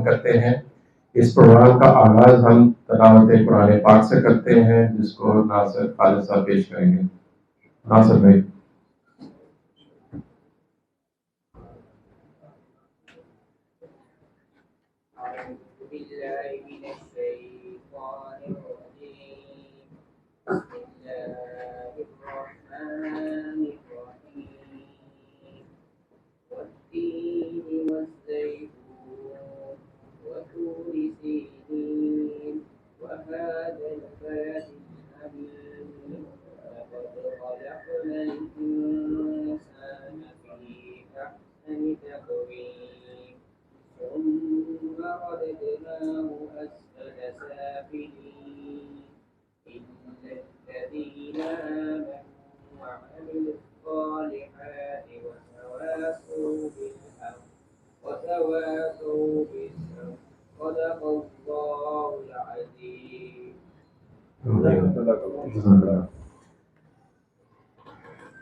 बयान करते हैं। इस प्रोग्राम का आगाज हम तिलावत कुरान पाक से करते हैं, जिसको नासिर खालिद साहब पेश करेंगे। नासिर भाई।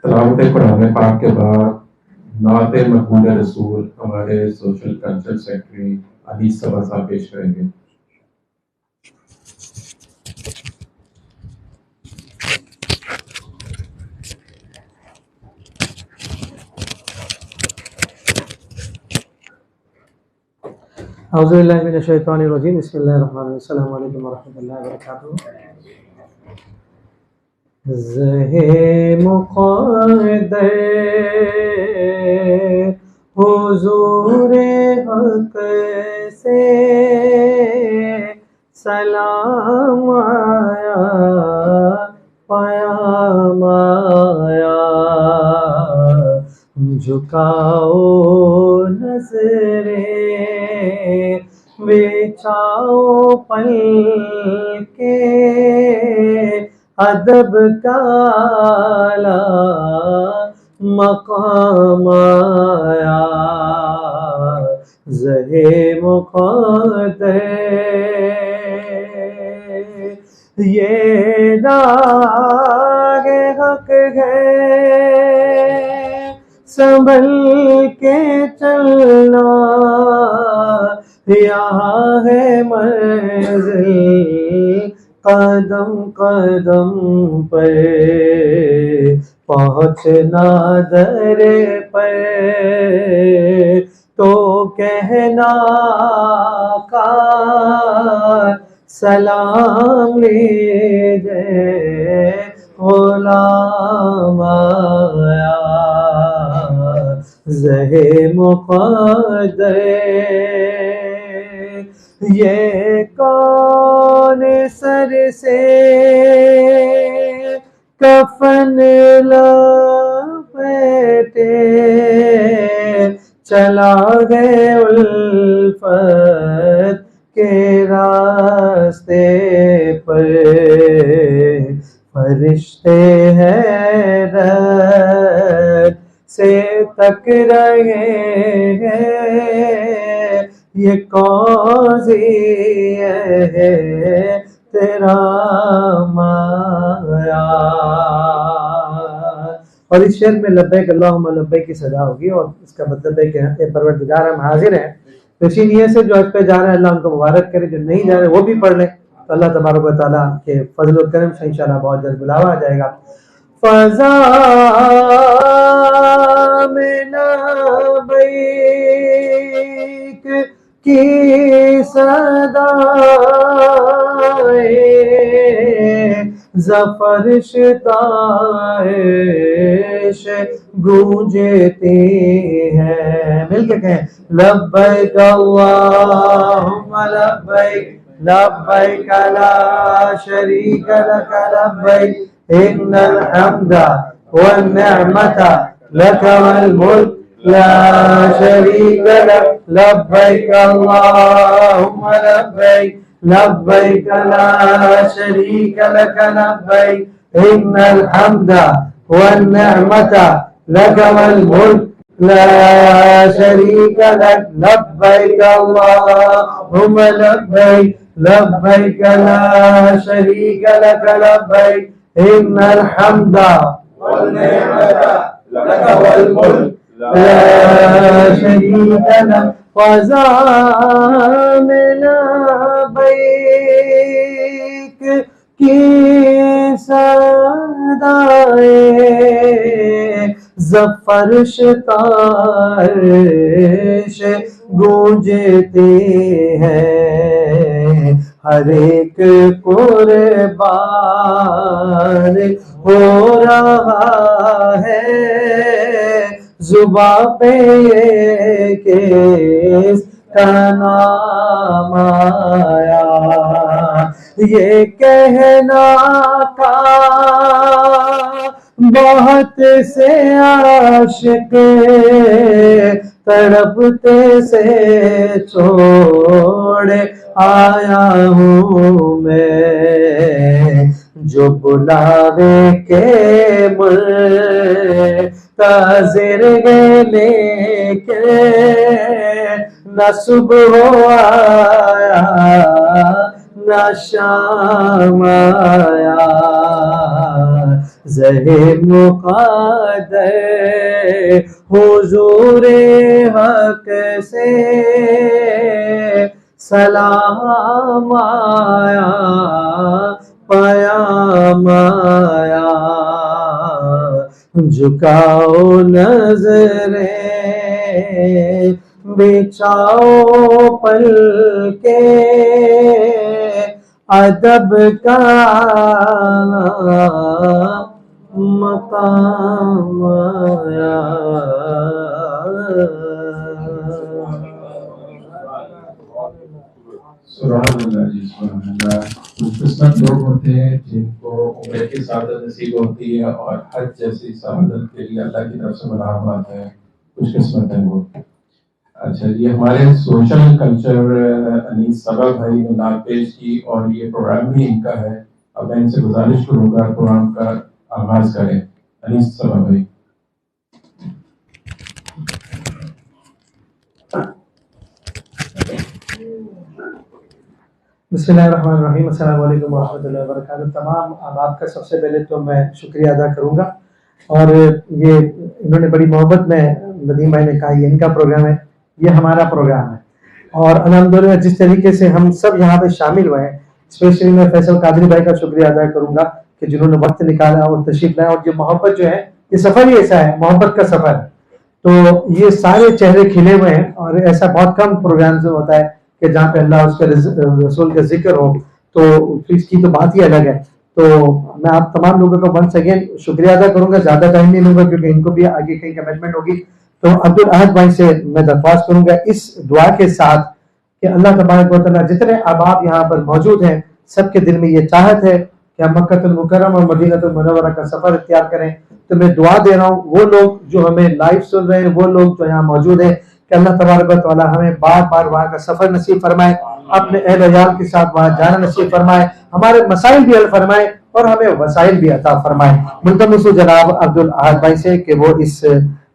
तिलावत कुरान पाक के बाद नात महमूद रसूल हमारे सोशल कल्चर सेक्रेटरी अली सबा साहब पेश करेंगे। औज़ुबिल्लाहि मिनश्शैतानिर्रजीम, बिस्मिल्लाहिर्रहमानिर्रहीम, अस्सलामु अलैकुम वरहमतुल्लाहि वबरकातुहू। ज़हे मुक़द्दर हुज़ूरे हक़ से सलाम आया, क़याम आया, झुकाओ नज़रें, बिछाओ पलके, अदब का आला मक़ाम आया, ज़हे मुक़द्दर ये राहे हक़ है, संभल के चलना, यहाँ है मंज़िल कदम कदम पर, पहुँचना दर पर तो कहना का सलाम लीजिए, ग़ुलाम आया, ज़हे मुक़द्दर ये कौन सर से कफन लपेटे, चला है उल्फत के रास्ते पर, फरिश्ते हैरत से तक रहे हैं, ये कौज़ी है तेरा माया। और इस शेर में लब्बैक अल्लाहुम्मा लब्बैक की सदा होगी, और इसका मतलब है कि परवरदिगार हम हाजिर हैं। तो इसी नियत से जो हज पे जा रहे हैं अल्लाह उनको मुबारक करे, जो नहीं जा रहे वो भी पढ़ लें, तो अल्लाह तबारक व तआला के फजल और करम से इंशाअल्लाह बहुत जल्द बुलावा आ जाएगा। फ़ज़ा में लब्बैक की सदाएं ज़फ़रिश ताइश गूंजती हैं, मिलके कहें लब्बैक अल्लाहुम्मा लब्बैक, लब्बैक ला शरीक लक लब्बैक, इन्नल हम्दा वन निअमता लक वल मुल्क ला शरीक लक, लब्बैक अल्लाहुम्मा लब्बैक, लब्बैक ला शरीक लक लब्बैक, इन्नल हम्दा वन निअमता लक वल मुल्क ला शरीक लक, लब्बैक अल्लाहुम्मा लब्बैक, लब्बैक ला शरीक लक लब्बैक, इन्नल हम्दा वन निअमता लक वल मुल्क ला शरीक लक। फ़ज़ा फर्श तार्श गूंजते हैं, हर एक कुर्बान हो रहा है, जुबां पे किसका नाम आया, ये कहना था बहुत से आशिक तड़पते से छोड़ आया हूँ मैं, जो बुलावे के मुंतज़िर है लेके न सुबह आया न शाम आया, ज़हे मुक़द्दर हुज़ूरे हक से सलाम आया, पयाम आया, झुकाओ नज़रें बिछाओ पलके, अदब का मकाम आया। सुभान जी, सुभान। खुशकिस्मत लोग होते हैं जिनको उम्र की सादत नसीब होती है और हज जैसी सादत के लिए अल्लाह की तरफ से बुलावा आता है, खुशकिस्मत है वो। अच्छा, ये हमारे सोशल कल्चर अनीस सबा भाई ने नाम पेश की और ये प्रोग्राम भी इनका है। अब मैं इनसे गुजारिश करूंगा प्रोग्राम का आगाज करें। अनीस सबा भाई। बिस्मिल्लाहिर्रहमानिर्रहीम, अस्सलाम वालेकुम रहमतुल्लाहि व बरकातहू। तमाम अहबाब का सबसे पहले तो मैं शुक्रिया अदा करूँगा, और ये इन्होंने बड़ी मोहब्बत में नदीम भाई ने कहा ये इनका प्रोग्राम है, ये हमारा प्रोग्राम है, और अल्हम्दुलिल्लाह जिस तरीके से हम सब यहाँ पे शामिल हुए हैं, स्पेशली मैं फैसल कादरी भाई का शुक्रिया अदा करूँगा कि जिन्होंने वक्त निकाला और तशरीफ लाया, और ये मोहब्बत जो है, ये सफ़र ही ऐसा है, मोहब्बत का सफ़र है। तो ये सारे चेहरे खिले हुए हैं, और ऐसा बहुत कम प्रोग्राम से होता है कि जहाँ पे अल्लाह उसके रसूल का जिक्र हो, तो इसकी तो बात ही अलग है। तो मैं आप तमाम लोगों का वंस अगेन शुक्रिया अदा करूंगा, ज्यादा टाइम नहीं लूंगा क्योंकि इनको भी आगे कहीं कमिटमेंट होगी। तो अब्दुल अहद भाई से मैं दरख्वास्त करूंगा इस दुआ के साथ कि अल्लाह तबारक व तआला जितने अहबाब यहाँ पर मौजूद हैं, सबके दिल में ये चाहत है कि हम मक्कतुल मुकर्रम और मदीनतुल मुनव्वरा का सफर इख्तियार करें। तो मैं दुआ दे रहा हूँ वो लोग जो हमें लाइव सुन रहे हैं, वो लोग जो यहाँ मौजूद हैं, कि अल्लाह तबारक व तआला हमें बार बार वहाँ का सफर नसीब फरमाए, अपने अहल अयाल के साथ वहाँ जाना नसीब फरमाए, हमारे मसाइल भी हल फरमाए और हमें वसाइल भी अता फरमाए। मुल्तमस जनाब अब्दुल अहद भाई से कि वो इस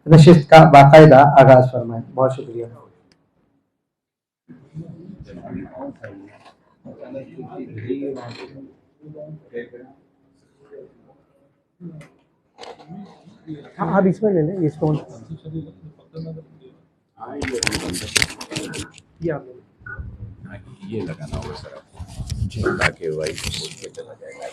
नशिस्त का बाकायदा आगाज फरमाए। बहुत शुक्रिया। हाँ, आप इसमें ले लें, इसको ये लगाना होगा सर आपको जी, ताकि वाइस पे चला जाएगा।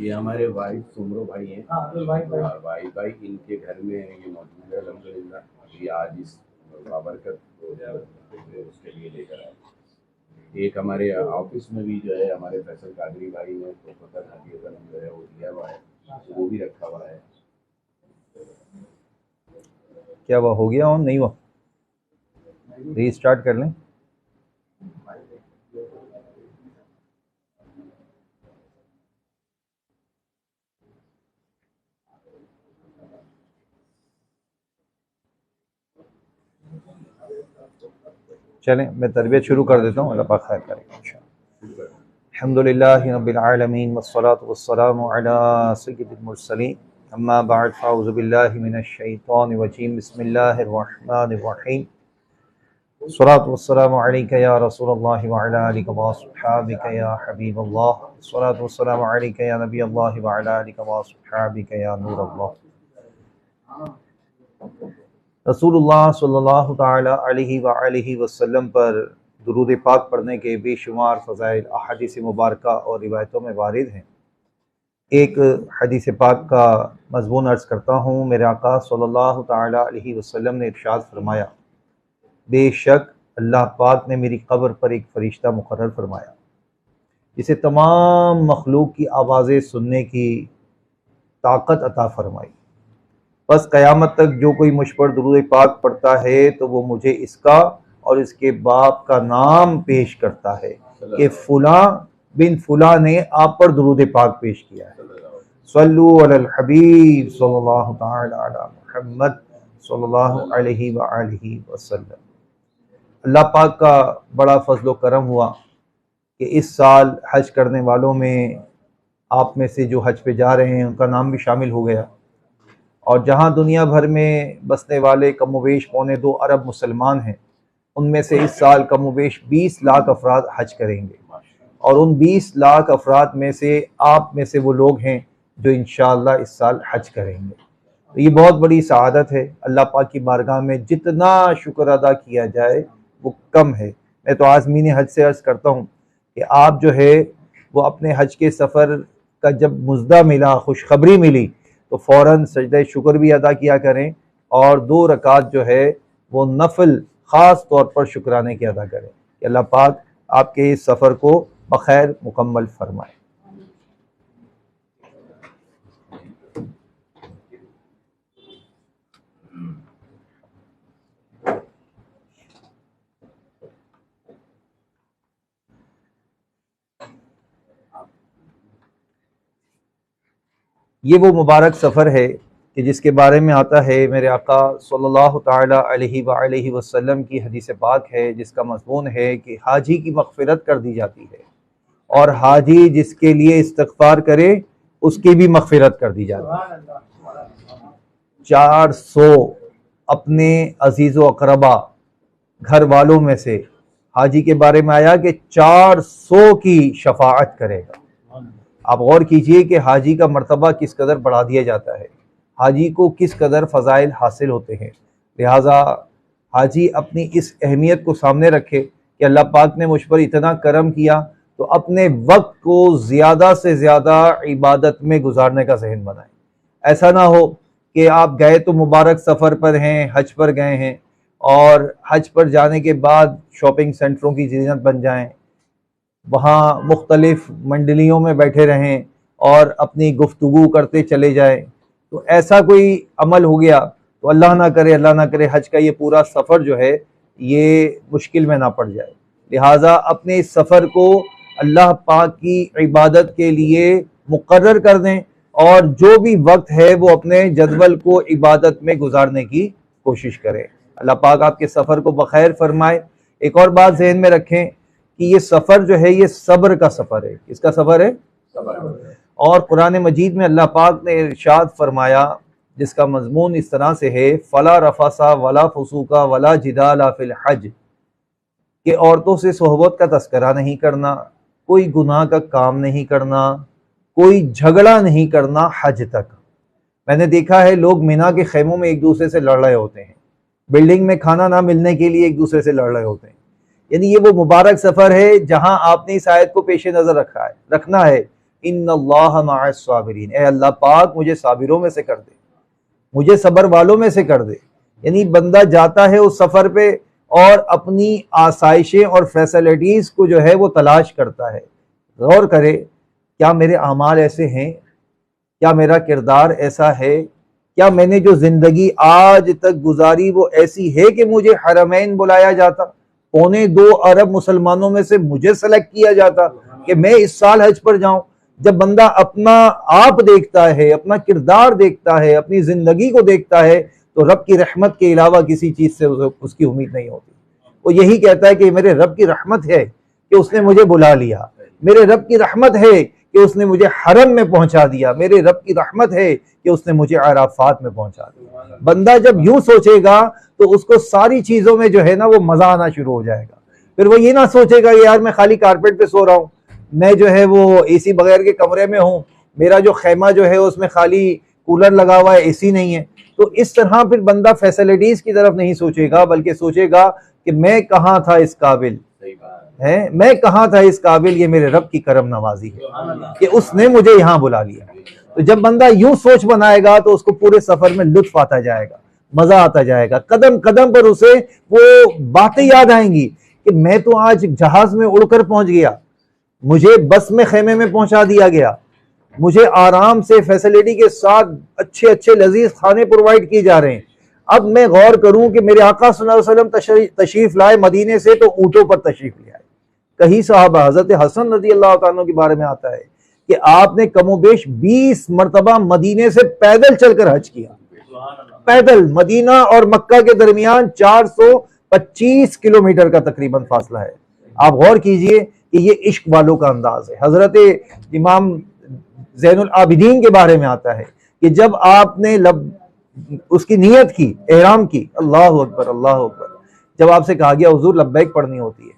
ये हमारे वाइफ सुमरो भाई हैं, भाई इनके घर में ये मौजूद है अल्हम्दुलिल्लाह। ये आज इस बाबरकत उसके लिए लेकर आए। एक हमारे ऑफिस में भी जो है हमारे फैसल कादरी भाई ने तो पता जो है वो दिया हुआ है, वो भी रखा हुआ है। क्या हुआ, हो गया ऑन नहीं हुआ? रीस्टार्ट कर लें। चलें, मैं तरबियत शुरू कर देता हूँ, अल्लाह पाक खैर करेगा इंशाअल्लाह। अल्हम्दुलिल्लाहि रब्बिल आलमीन वस्सलातु वस्सलामु अला सय्यिदिल मुरसलीन, अम्मा बअद, फ़अऊज़ु बिल्लाहि मिनश शैतानिर रजीम, बिस्मिल्लाहिर रहमानिर रहीम। सलातु वस्सलामु अलैका या रसूलल्लाह व अला आलिका व अस्हाबिका या हबीबल्लाह, सलातु वस्सलामु अलैका या नबीयल्लाह व अला आलिका व अस्हाबिका या नूरल्लाह। रसूलुल्लाह सल्लल्लाहु ताला अलैहि व आलिहि वसल्लम पर दुरूद पाक पढ़ने के बेशुमार फ़ज़ाइल अहादीस मुबारक और रिवायतों में वारिद हैं। एक हदीस पाक का मज़मून अर्ज़ करता हूँ। मेरे आका सल्लल्लाहु ताला अलैहि वसल्लम ने इरशाद फरमाया, बेशक अल्लाह पाक ने मेरी कब्र पर एक फ़रिश्ता मुकर्रर फरमाया जिसे तमाम मखलूक की आवाज़ें सुनने की ताकत अता फरमाई। बस क़यामत तक जो कोई मुझ पर दुरूद पाक पढ़ता है तो वो मुझे इसका और इसके बाप का नाम पेश करता है कि फ़ुलां बिन फ़ुलां ने आप पर दुरूद पाक पेश किया है। सल्लु अलल हबीब सल्लल्लाहु तआला अला मुहम्मद सल्लल्लाहु अलैहि व आलिहि वसल्लम। अल्लाह पाक का बड़ा फजल व करम हुआ कि इस साल हज करने वालों में आप में से जो हज पे जा रहे हैं उनका नाम भी शामिल हो गया। और जहाँ दुनिया भर में बसने वाले कमोवेश 2.25 अरब मुसलमान हैं, उनमें से इस साल कमोवेश 20 लाख अफराद हज करेंगे और उन 20 लाख अफराद में से आप में से वो लोग हैं जो इंशाअल्लाह इस साल हज करेंगे। तो ये बहुत बड़ी सआदत है। अल्लाह पाक की बारगाह में जितना शुक्र अदा किया जाए वो कम है। मैं तो आज़मीन हज से अर्ज़ करता हूँ कि आप जो है वो अपने हज के सफ़र का जब मुज़दा मिला, खुशखबरी मिली, तो फ़ौरन सजदे शुक्र भी अदा किया करें और 2 रकात जो है वो नफल ख़ास तौर पर शुक्राने के अदा करें कि अल्लाह पाक आपके इस सफ़र को बखैर मुकम्मल फरमाए। ये वो मुबारक सफ़र है कि जिसके बारे में आता है मेरे आका सल्लल्लाहु ताला अलैहि वसल्लम की हदीस पाक है, जिसका मज़मून है कि हाजी की मग़फ़िरत कर दी जाती है और हाजी जिसके लिए इस्तिग़फ़ार करे उसकी भी मग़फ़िरत कर दी जाती है। 400 अपने अज़ीज़ व अक़रबा घर वालों में से हाजी के बारे में आया कि 400 की शफ़ाअत करेगा। आप गौर कीजिए कि हाजी का मर्तबा किस कदर बढ़ा दिया जाता है, हाजी को किस कदर फ़ज़ाइल हासिल होते हैं। लिहाजा हाजी अपनी इस अहमियत को सामने रखे कि अल्लाह पाक ने मुझ पर इतना करम किया, तो अपने वक्त को ज़्यादा से ज़्यादा इबादत में गुजारने का ज़हन बनाए। ऐसा ना हो कि आप गए तो मुबारक सफ़र पर हैं, हज पर गए हैं और हज पर जाने के बाद शॉपिंग सेंटरों की ज़ीनत बन जाएं, वहाँ मुख्तलिफ मंडलियों में बैठे रहें और अपनी गुफ्तगू करते चले जाएं। तो ऐसा कोई अमल हो गया तो अल्लाह ना करे हज का ये पूरा सफ़र जो है ये मुश्किल में ना पड़ जाए। लिहाजा अपने इस सफ़र को अल्लाह पाक की इबादत के लिए मुकर्रर कर दें और जो भी वक्त है वो अपने जदवल को इबादत में गुजारने की कोशिश करें। अल्लाह पाक आपके सफ़र को बखैर फरमाए। एक और बात जहन में रखें कि ये सफ़र जो है ये सब्र का सफ़र है। किसका सफ़र है? सब्र। और कुरान मजीद में अल्लाह पाक ने इरशाद फरमाया, जिसका मजमून इस तरह से है, फला रफसा वला फसूका वला जिदाला फिल हज, कि औरतों से सोहबत का तस्करा नहीं करना, कोई गुनाह का काम नहीं करना, कोई झगड़ा नहीं करना हज तक। मैंने देखा है लोग मिना के खेमों में एक दूसरे से लड़ रहे होते हैं, बिल्डिंग में खाना ना मिलने के लिए एक दूसरे से लड़ रहे होते हैं। यानी ये वो मुबारक सफ़र है जहां आपने इस आयत को पेश नज़र रखना है, इन्नल्लाह मअस साबिरीन, ए अल्लाह पाक मुझे साबिरों में से कर दे, मुझे सब्र वालों में से कर दे। यानी बंदा जाता है उस सफ़र पे और अपनी आसाइशें और फैसिलिटीज़ को जो है वो तलाश करता है। गौर करे, क्या मेरे अमाल ऐसे हैं, क्या मेरा किरदार ऐसा है, क्या मैंने जो ज़िंदगी आज तक गुजारी वो ऐसी है कि मुझे हरमैन बुलाया जाता, 2.25 अरब मुसलमानों में से मुझे सेलेक्ट किया जाता कि मैं इस साल हज पर जाऊं। जब बंदा अपना आप देखता है, अपना किरदार देखता है, अपनी जिंदगी को देखता है, तो रब की रहमत के अलावा किसी चीज से उसकी उम्मीद नहीं होती। वो यही कहता है कि मेरे रब की रहमत है कि उसने मुझे बुला लिया, मेरे रब की रहमत है कि उसने मुझे हरम में पहुंचा दिया, मेरे रब की रहमत है कि उसने मुझे अराफात में पहुंचा दिया। बंदा जब यूं सोचेगा तो उसको सारी चीजों में जो है ना वो मजा आना शुरू हो जाएगा। फिर वो ये ना सोचेगा कि यार मैं खाली कारपेट पे सो रहा हूँ, मैं जो है वो एसी बगैर के कमरे में हूँ, मेरा जो खैमा जो है उसमें खाली कूलर लगा हुआ है, एसी नहीं है। तो इस तरह फिर बंदा फैसिलिटीज की तरफ नहीं सोचेगा, बल्कि सोचेगा कि मैं कहाँ था इस काबिल सही बात है। मैं कहाँ था इस काबिल, ये मेरे रब की करम नवाजी है कि उसने मुझे यहाँ बुला लिया। तो जब बंदा यूं सोच बनाएगा तो उसको पूरे सफर में लुत्फ आता जाएगा, मजा आता जाएगा। कदम कदम पर उसे वो बातें याद आएंगी कि मैं तो आज जहाज में उड़कर पहुंच गया, मुझे बस में खेमे में पहुंचा दिया गया, मुझे आराम से फैसिलिटी के साथ अच्छे अच्छे लजीज खाने प्रोवाइड किए जा रहे हैं। अब मैं गौर करूं कि मेरे आका सल्लल्लाहु अलैहि वसल्लम तशरीफ लाए मदीने से तो ऊंटों पर तशरीफ ले आए। कहीं साहबा हजरत हसन रजी अल्लाह तआला अन्हु के बारे में आता है कि आपने कमोबेश 20 मरतबा मदीने से पैदल चलकर हज किया। पैदल मदीना और मक्का के दरमियान 425 किलोमीटर का तकरीबन फासला है। आप गौर कीजिए कि ये इश्क वालों का अंदाज है। हजरत इमाम ज़ैनुल आबिदीन के बारे में आता है कि जब आपने उसकी नियत की, एहराम की, अल्लाह अकबर अल्लाह अकबर, जब आपसे कहा गया हुजूर लब्बैक पढ़नी होती है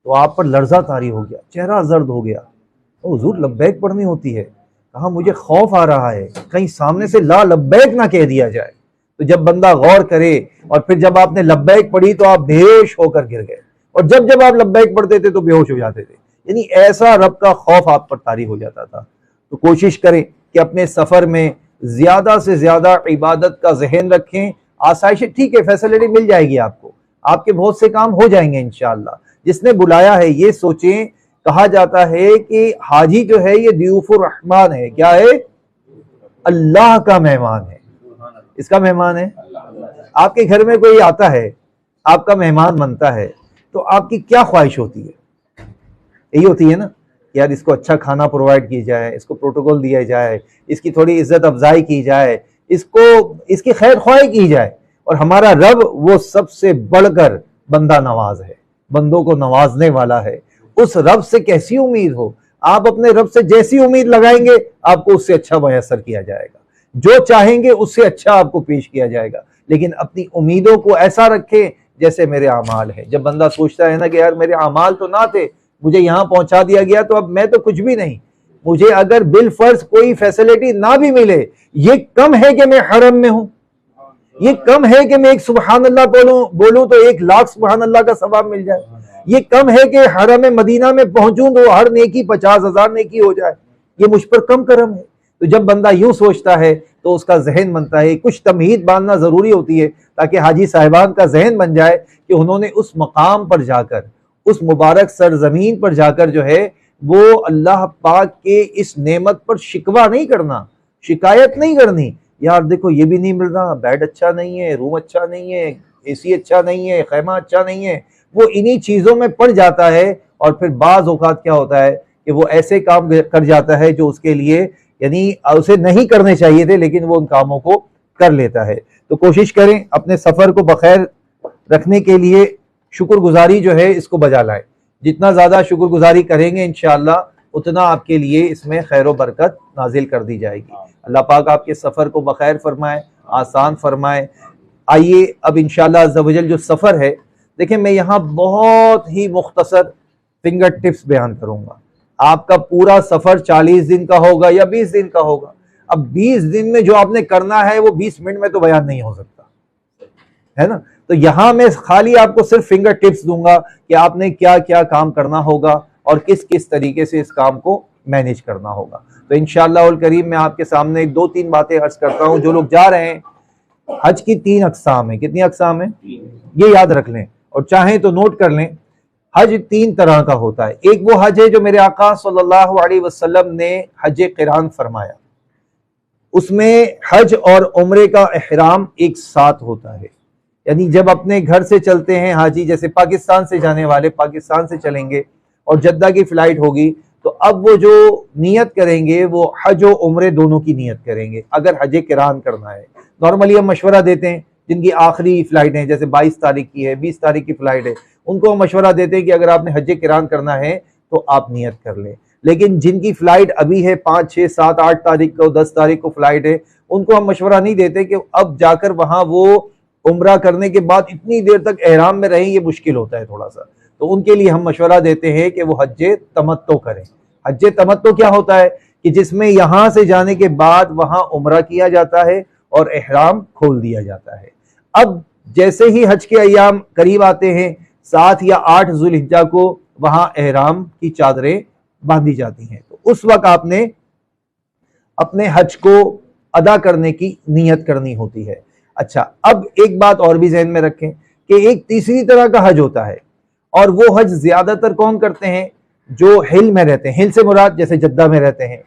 तो आप पर लर्जा तारी हो गया, चेहरा जर्द हो गया। हुजूर लब्बैक पढ़नी होती है, कहा मुझे खौफ आ रहा है कहीं सामने से ला लब्बैक ना कह दिया जाए। तो जब बंदा गौर करे और फिर जब आपने लब्बैक पढ़ी तो आप बेहोश होकर गिर गए, और जब जब आप लब्बैक पढ़ते थे तो बेहोश हो जाते थे। यानी ऐसा रब का खौफ आप पर तारी हो जाता था। तो कोशिश करें कि अपने सफर में ज्यादा से ज्यादा इबादत का जहन रखें। आसाइश ठीक है, फैसिलिटी मिल जाएगी आपको, आपके बहुत से काम हो जाएंगे इंशाअल्लाह। जिसने बुलाया है ये सोचें, कहा जाता है कि हाजी जो है ये दयूफुर रहमान है। क्या है? अल्लाह का मेहमान है। इसका मेहमान है। आपके घर में कोई आता है, आपका मेहमान बनता है, तो आपकी क्या ख्वाहिश होती है? यही होती है ना, यार इसको अच्छा खाना प्रोवाइड किया जाए, इसको प्रोटोकॉल दिया जाए, इसकी थोड़ी इज्जत अफजाई की जाए, इसकी खैर ख्वाही की जाए। और हमारा रब वो सबसे बढ़कर बंदा नवाज है, बंदों को नवाजने वाला है। उस रब से कैसी उम्मीद हो? आप अपने रब से जैसी उम्मीद लगाएंगे आपको उससे अच्छा मयसर किया जाएगा, जो चाहेंगे उससे अच्छा आपको पेश किया जाएगा। लेकिन अपनी उम्मीदों को ऐसा रखें जैसे मेरे अमाल है। जब बंदा सोचता है ना कि यार मेरे अमाल तो ना थे, मुझे यहां पहुंचा दिया गया, तो अब मैं तो कुछ भी नहीं, मुझे अगर बिल फर्ज कोई फैसिलिटी ना भी मिले, ये कम है कि मैं हरम में हूं, ये कम है कि मैं एक सुबहान अल्लाह बोलूं तो 1 लाख सुबहान अल्लाह का सवाब मिल जाए, ये कम है कि हरम मदीना में पहुंचूं तो हर नेकी 50,000 नेकी हो जाए, ये मुझ पर कम करम है। तो जब बंदा यूं सोचता है तो उसका जहन बनता है। कुछ तमहीद बांधना जरूरी होती है ताकि हाजी साहिबान का जहन बन जाए कि उन्होंने उस मकाम पर जाकर, उस मुबारक सरजमीन पर जाकर जो है वो अल्लाह पाक के इस नेमत पर शिकवा नहीं करना, शिकायत नहीं करनी। यार देखो ये भी नहीं मिल रहा, बेड अच्छा नहीं है, रूम अच्छा नहीं है, एसी अच्छा नहीं है, खैमा अच्छा नहीं है। वो इन्हीं चीजों में पड़ जाता है और फिर बाज औकात क्या होता है कि वो ऐसे काम कर जाता है जो उसके लिए यानी उसे नहीं करने चाहिए थे, लेकिन वो उन कामों को कर लेता है। तो कोशिश करें अपने सफर को बखैर रखने के लिए शुक्रगुजारी जो है इसको बजा लाएं। जितना ज्यादा शुक्रगुजारी करेंगे इंशाअल्लाह उतना आपके लिए इसमें खैर व बरकत नाजिल कर दी जाएगी। अल्लाह पाक आपके सफर को बखैर फरमाए, आसान फरमाए। आइए अब इंशाअल्लाह अज़्ज़ा वजल जो सफर है, देखिए मैं यहाँ बहुत ही मुख्तसर फिंगर टिप्स बयान करूंगा। आपका पूरा सफर 40 दिन का होगा या 20 दिन का होगा। अब 20 दिन में जो आपने करना है वो 20 मिनट में तो बयान नहीं हो सकता, है ना। तो यहां मैं खाली आपको सिर्फ फिंगर टिप्स दूंगा कि आपने क्या क्या काम करना होगा और किस किस तरीके से इस काम को मैनेज करना होगा। तो इंशाअल्लाह उल करीम मैं आपके सामने 2-3 बातें अर्ज करता हूं। जो लोग जा रहे हैं, हज की 3 अक़साम है। कितनी अक़साम है ये याद रख लें और चाहें तो नोट कर लें। हज 3 तरह का होता है। एक वो हज है जो मेरे आका सल्लल्लाहु अलैहि वसल्लम ने हज क़िरान फरमाया, उसमें हज और उम्रे का इहराम एक साथ होता है। यानी जब अपने घर से चलते हैं हाजी, जैसे पाकिस्तान से जाने वाले पाकिस्तान से चलेंगे और जद्दा की फ्लाइट होगी, तो अब वो जो नियत करेंगे वो हज और उम्रे दोनों की नियत करेंगे अगर हज क़िरान करना है। नॉर्मली हम मशवरा देते हैं जिनकी आखिरी फ्लाइट है, जैसे 22 तारीख की है, 20 तारीख की फ्लाइट है, उनको हम मशवरा देते हैं कि अगर आपने हज क़िरान करना है तो आप नियत कर लें। लेकिन जिनकी फ्लाइट अभी है 5, 6, 7, 8 तारीख को, 10 तारीख को फ्लाइट है, उनको हम मशवरा नहीं देते कि अब जाकर वहां वो उम्रा करने के बाद इतनी देर तक एहराम में रहें, ये मुश्किल होता है थोड़ा सा। तो उनके लिए हम मशवरा देते हैं कि वो हज्जे तमत्तो करें। हज्जे तमत्तो क्या होता है कि जिसमें यहां से जाने के बाद वहां उम्रा किया जाता है और एहराम खोल दिया जाता है। अब जैसे ही हज के अय्याम करीब आते हैं, 7 या 8 जुल्हिज्जा को वहां एहराम की चादरें बांधी जाती हैं। तो उस वक्त आपने अपने हज को अदा करने की नियत करनी होती है। अच्छा, अब एक बात और भी जहन में रखें कि एक तीसरी तरह का हज होता है, और वो हज ज्यादातर कौन करते हैं? जो हिल में रहते हैं। हिल से मुराद जैसे जद्दा में रहते हैं,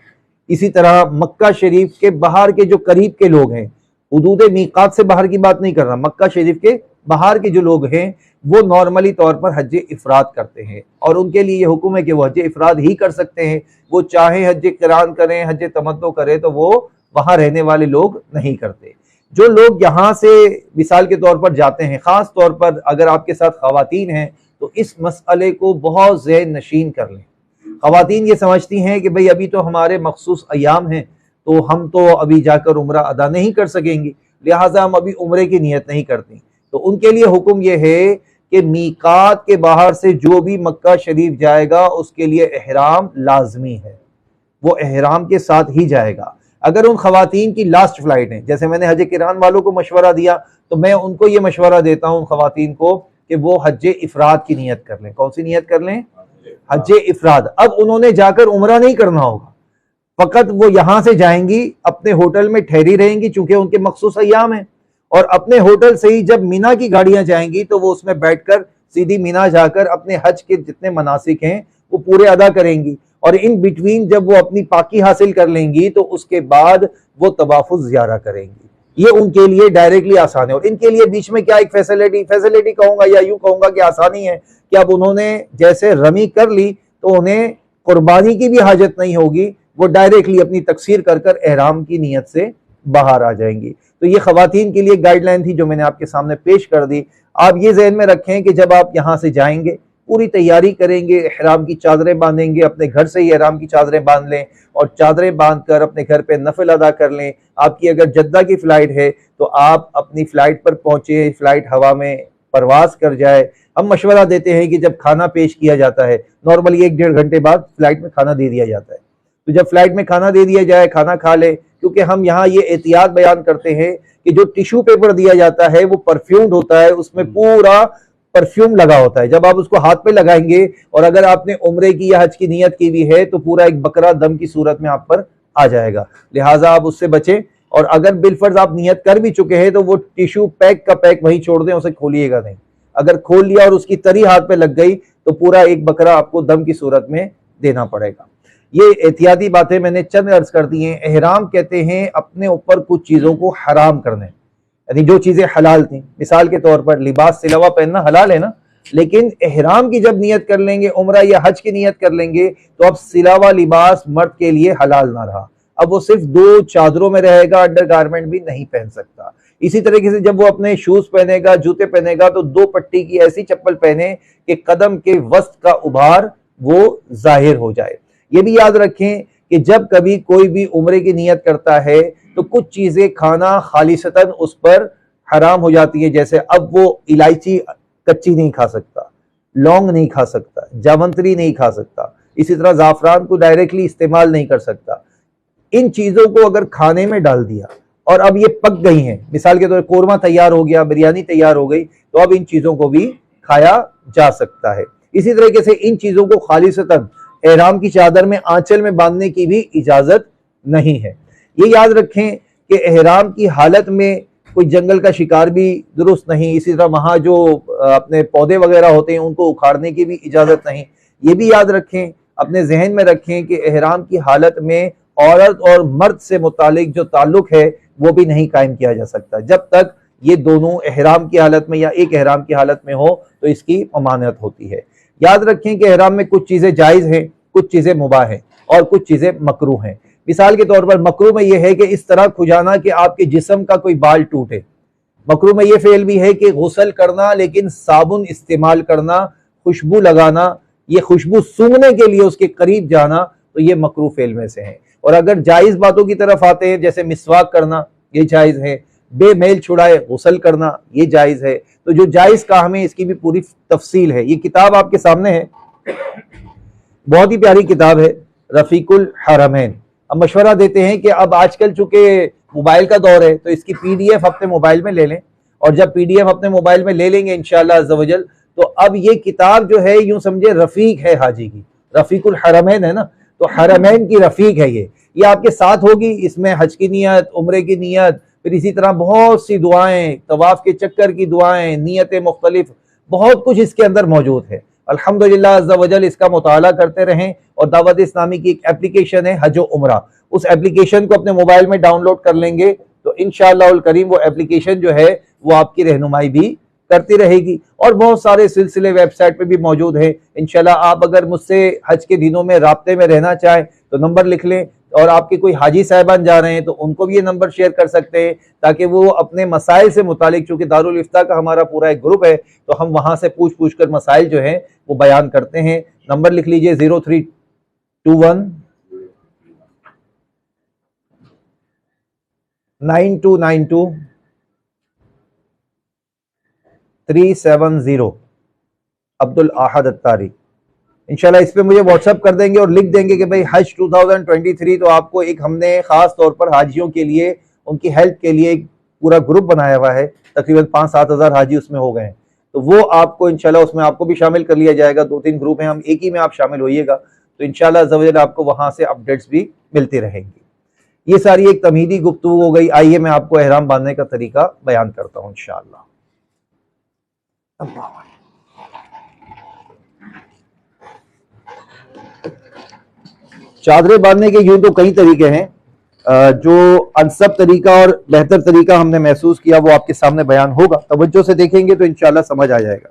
इसी तरह मक्का शरीफ के बाहर के जो करीब के लोग हैं, हुदूद मीकात से बाहर की बात नहीं कर रहा, मक्का शरीफ के बाहर के जो लोग हैं वो नॉर्मली तौर पर हज इफराद करते हैं, और उनके लिए ये हुक्म है कि वो हज इफराद ही कर सकते हैं। वो चाहे हज किरान करें, हज तमत्तो करें, तो वो वहां रहने वाले लोग नहीं करते। जो लोग यहाँ से मिसाल के तौर पर जाते हैं, खास तौर पर अगर आपके साथ खवातीन हैं, तो इस मसले को बहुत ज़हन नशीन कर लें। खवातीन ये समझती हैं कि भाई अभी तो हमारे मखसूस अयाम हैं, तो हम तो अभी जाकर उम्रा अदा नहीं कर सकेंगी, लिहाजा हम अभी उम्रे की नियत नहीं करती। तो उनके लिए हुक्म यह है कि मीकात के बाहर से जो भी मक्का शरीफ जाएगा उसके लिए एहराम लाजमी है, वो एहराम के साथ ही जाएगा। अगर उन खवातीन की लास्ट फ्लाइट है, जैसे मैंने हज किरान वालों को मशवरा दिया, तो मैं उनको ये मशवरा देता हूँ खवातीन को कि वो हज इफराद की नियत कर लें। कौन सी नियत कर लें? हज इफराद। अब उन्होंने जाकर उम्रा नहीं करना होगा, फकत वो यहां से जाएंगी, अपने होटल में ठहरी रहेंगी, चूंकि उनके मखसूस अय्याम है, और अपने होटल से ही जब मीना की गाड़ियां जाएंगी तो वो उसमें बैठकर सीधी मीना जाकर अपने हज के जितने मनासिक हैं वो पूरे अदा करेंगी, और इन बिटवीन जब वो अपनी पाकी हासिल कर लेंगी तो उसके बाद वो तवाफुल ज़ियारा करेंगी। ये उनके लिए डायरेक्टली आसान है। और इनके लिए बीच में क्या एक फैसिलिटी कहूंगा या यूं कहूंगा कि आसानी है कि अब उन्होंने जैसे रमी कर ली तो उन्हें कुर्बानी की भी हाजत नहीं होगी, वो डायरेक्टली अपनी तकसीर कर कर एहराम की नियत से बाहर आ जाएंगी। तो ये खवातीन के लिए गाइडलाइन थी जो मैंने आपके सामने पेश कर दी। आप ये ज़हन में रखें कि जब आप यहाँ से जाएंगे पूरी तैयारी करेंगे, एहराम की चादरें बांधेंगे, अपने घर से ही एहराम की चादरें बांध लें और चादरें बांध कर अपने घर पे नफल अदा कर लें। आपकी अगर जद्दा की फ़्लाइट है तो आप अपनी फ़्लाइट पर पहुँचे, फ़्लाइट हवा में परवास कर जाए। हम मशवरा देते हैं कि जब खाना पेश किया जाता है, नॉर्मली 1-1.5 घंटे बाद फ़्लाइट में खाना दे दिया जाता है, तो जब फ़्लाइट में खाना दे दिया जाए, खाना खा ले, क्योंकि हम यहाँ ये एहतियात बयान करते हैं कि जो टिश्यू पेपर दिया जाता है वो परफ्यूम्ड होता है, उसमें पूरा परफ्यूम लगा होता है। जब आप उसको हाथ पे लगाएंगे और अगर आपने उम्रे की या हज की नियत की भी है तो पूरा एक बकरा दम की सूरत में आप पर आ जाएगा, लिहाजा आप उससे बचें। और अगर बिलफर्ज आप नियत कर भी चुके हैं तो वो टिश्यू पैक का पैक वहीं छोड़ दें, उसे खोलिएगा नहीं। अगर खोल लिया और उसकी तरी हाथ पे लग गई तो पूरा एक बकरा आपको दम की सूरत में देना पड़ेगा। ये एहतियाती बातें मैंने चंद अर्ज कर दी हैं। एहराम कहते हैं अपने ऊपर कुछ चीज़ों को हराम करने, यानी जो चीज़ें हलाल थी, मिसाल के तौर पर लिबास सिलवा पहनना हलाल है ना, लेकिन एहराम की जब नियत कर लेंगे, उम्रा या हज की नियत कर लेंगे, तो अब सिलावा लिबास मर्द के लिए हलाल ना रहा। अब वो सिर्फ 2 चादरों में रहेगा, अंडर गारमेंट भी नहीं पहन सकता। इसी तरीके से जब वो अपने शूज पहनेगा, जूते पहनेगा, तो 2 पट्टी की ऐसी चप्पल पहने कि कदम के वस्त का उभार वो जाहिर हो जाए। ये भी याद रखें कि जब कभी कोई भी उम्रे की नियत करता है तो कुछ चीजें खाना खालिसतन उस पर हराम हो जाती है। जैसे अब वो इलायची कच्ची नहीं खा सकता, लौंग नहीं खा सकता, जावंत्री नहीं खा सकता, इसी तरह जाफरान को डायरेक्टली इस्तेमाल नहीं कर सकता। इन चीजों को अगर खाने में डाल दिया और अब ये पक गई हैं, मिसाल के तौर पर कोरमा तैयार हो गया, बिरयानी तैयार हो गई, तो अब इन चीजों को भी खाया जा सकता है। इसी तरीके से इन चीजों को खालिसतन एहराम की चादर में आंचल में बांधने की भी इजाजत नहीं है। ये याद रखें कि एहराम की हालत में कोई जंगल का शिकार भी दुरुस्त नहीं, इसी तरह वहाँ जो अपने पौधे वगैरह होते हैं उनको उखाड़ने की भी इजाजत नहीं। ये भी याद रखें, अपने जहन में रखें कि एहराम की हालत में औरत और मर्द से मुतालिक जो ताल्लुक है वो भी नहीं कायम किया जा सकता जब तक ये दोनों एहराम की हालत में या एक एहराम की हालत में हो, तो इसकी ममानत होती है। याद रखें कि एहराम में कुछ चीज़ें जायज़ हैं, कुछ चीज़ें मुबाह हैं और कुछ चीज़ें मकरूह हैं। मिसाल के तौर पर मकरूह में यह है कि इस तरह खुजाना कि आपके जिस्म का कोई बाल टूटे। मकरूह में यह फेल भी है कि गुस्ल करना लेकिन साबुन इस्तेमाल करना, खुशबू लगाना, ये खुशबू सूंघने के लिए उसके करीब जाना, तो ये मकरूह फेल में से है। और अगर जायज़ बातों की तरफ आते हैं, जैसे मिसवाक करना, ये जायज़ है, बेमेल छुड़ाए गुस्ल करना, ये जायज़ है। तो जो जायज़ काम है इसकी भी पूरी तफसील है। ये किताब आपके सामने है, बहुत ही प्यारी किताब है, रफ़ीकुल हरमैन। हम मशवरा देते हैं कि अब आजकल चूंकि मोबाइल का दौर है तो इसकी PDF अपने मोबाइल में ले लें, और जब PDF अपने मोबाइल में ले लेंगे इंशाअल्लाह अज़्ज़ा वजल, तो अब ये किताब जो है यूं समझे रफीक है हाजी की, रफीकुल हरमैन है ना, तो हरमैन की रफीक है ये आपके साथ होगी। इसमें हज की नियत, उम्रे की नियत, फिर इसी तरह बहुत सी दुआएं, तवाफ के चक्कर की दुआएं, नियतें मुख्तलिफ, बहुत कुछ इसके अंदर मौजूद है। अल्हम्दुलिल्लाह अज़्ज़ा वजल इसका मुताला करते रहें। और दावत इस्लामी की एक एप्लीकेशन है हज उम्रा, उस एप्लीकेशन को अपने मोबाइल में डाउनलोड कर लेंगे तो इंशाअल्लाह उल करीम वो एप्लीकेशन जो है वो आपकी रहनुमाई भी करती रहेगी। और बहुत सारे सिलसिले वेबसाइट पे भी मौजूद हैं। इंशाल्लाह आप अगर मुझसे हज के दिनों में राब्ते में रहना चाहें तो नंबर लिख लें, और आपके कोई हाजी साहबान जा रहे हैं तो उनको भी ये नंबर शेयर कर सकते हैं, ताकि वो अपने मसाइल से मुतालिक, चूंकि दारुल इफ्ता का हमारा पूरा एक ग्रुप है तो हम वहां से पूछ कर मसाइल जो है वो बयान करते हैं। नंबर लिख लीजिए 0321 9292 370, अब्दुल अहद अत्तारी। इंशाल्लाह इस पे मुझे व्हाट्सअप कर देंगे और लिख देंगे कि भाई हज 2023 तो आपको एक हमने खास तौर पर हाजियों के लिए, उनकी हेल्प के लिए एक पूरा ग्रुप बनाया हुआ है, तकरीबन 5-7 हज़ार हाजी उसमें हो गए हैं। तो वो आपको इंशाल्लाह उसमें आपको भी शामिल कर लिया जाएगा। 2-3 ग्रुप हैं, हम एक ही में आप शामिल होइएगा तो इंशाल्लाह ज़वजल आपको वहां से अपडेट्स भी मिलती रहेंगी। ये सारी एक तमहीदी गुफ्तगू हो गई। आइए मैं आपको एहराम बांधने का तरीका बयान करता हूँ इंशाअल्लाह। चादरें बांधने के यूं तो कई तरीके हैं, जो अनसब तरीका और बेहतर तरीका हमने महसूस किया वो आपके सामने बयान होगा। तवज्जो से देखेंगे तो इंशाल्लाह समझ आ जाएगा।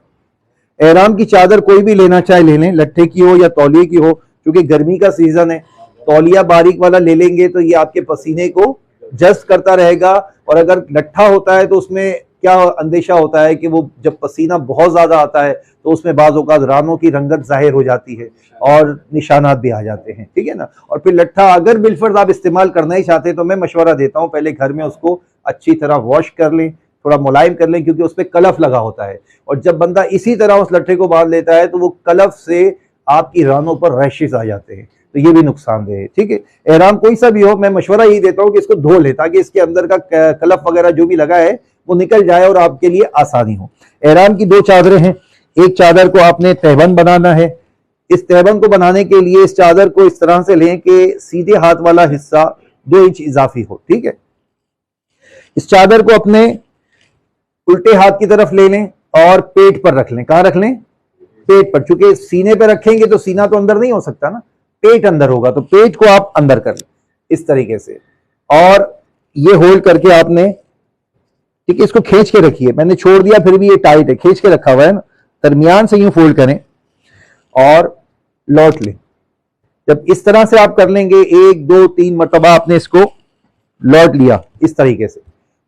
एहराम की चादर कोई भी लेना चाहे ले लें, लट्ठे की हो या तौलिए की हो, क्योंकि गर्मी का सीजन है। तौलिया बारीक वाला ले लेंगे तो ये आपके पसीने को जस्ट करता रहेगा, और अगर लट्ठा होता है तो उसमें क्या अंदेशा होता है कि वो जब पसीना बहुत ज्यादा आता है तो उसमें बाज़ औक़ात रानों की रंगत जाहिर हो जाती है और निशानात भी आ जाते हैं, ठीक है ना। और फिर लट्ठा अगर बिलफर्ज आप इस्तेमाल करना ही चाहते हैं तो मैं मशवरा देता हूँ पहले घर में उसको अच्छी तरह वॉश कर लें, थोड़ा मुलायम कर लें, क्योंकि उस पर कलफ लगा होता है। और जब बंदा इसी तरह उस लट्ठे को बांध लेता है तो वो कलफ से आपकी रानों पर रैशेस आ जाते हैं, तो ये भी नुकसानदेह है, ठीक है। एहराम कोई सा भी हो, मैं मशवरा यही देता हूँ कि इसको धो ले, ताकि इसके अंदर का कलफ वगैरह जो भी लगा है वो निकल जाए और आपके लिए आसानी हो। एहराम की 2 चादरें हैं। एक चादर को आपने तहबंद बनाना है। इस तहबंद को बनाने के लिए इस चादर को इस तरह से लें कि सीधे हाथ वाला हिस्सा 2 इंच इजाफी हो, ठीक है। इस चादर को अपने उल्टे हाथ की तरफ ले लें और पेट पर रख लें। कहां रख लें? पेट पर। चूंकि सीने पर रखेंगे तो सीना तो अंदर नहीं हो सकता ना, पेट अंदर होगा, तो पेट को आप अंदर कर लें इस तरीके से, और ये होल्ड करके आपने, ठीक है, इसको खींच के रखिए। मैंने छोड़ दिया फिर भी ये टाइट है, खींच के रखा हुआ है ना। दरमियान से यूं फोल्ड करें और लौट लें। जब इस तरह से आप कर लेंगे, 1 2 3 मरतबा आपने इसको लौट लिया इस तरीके से,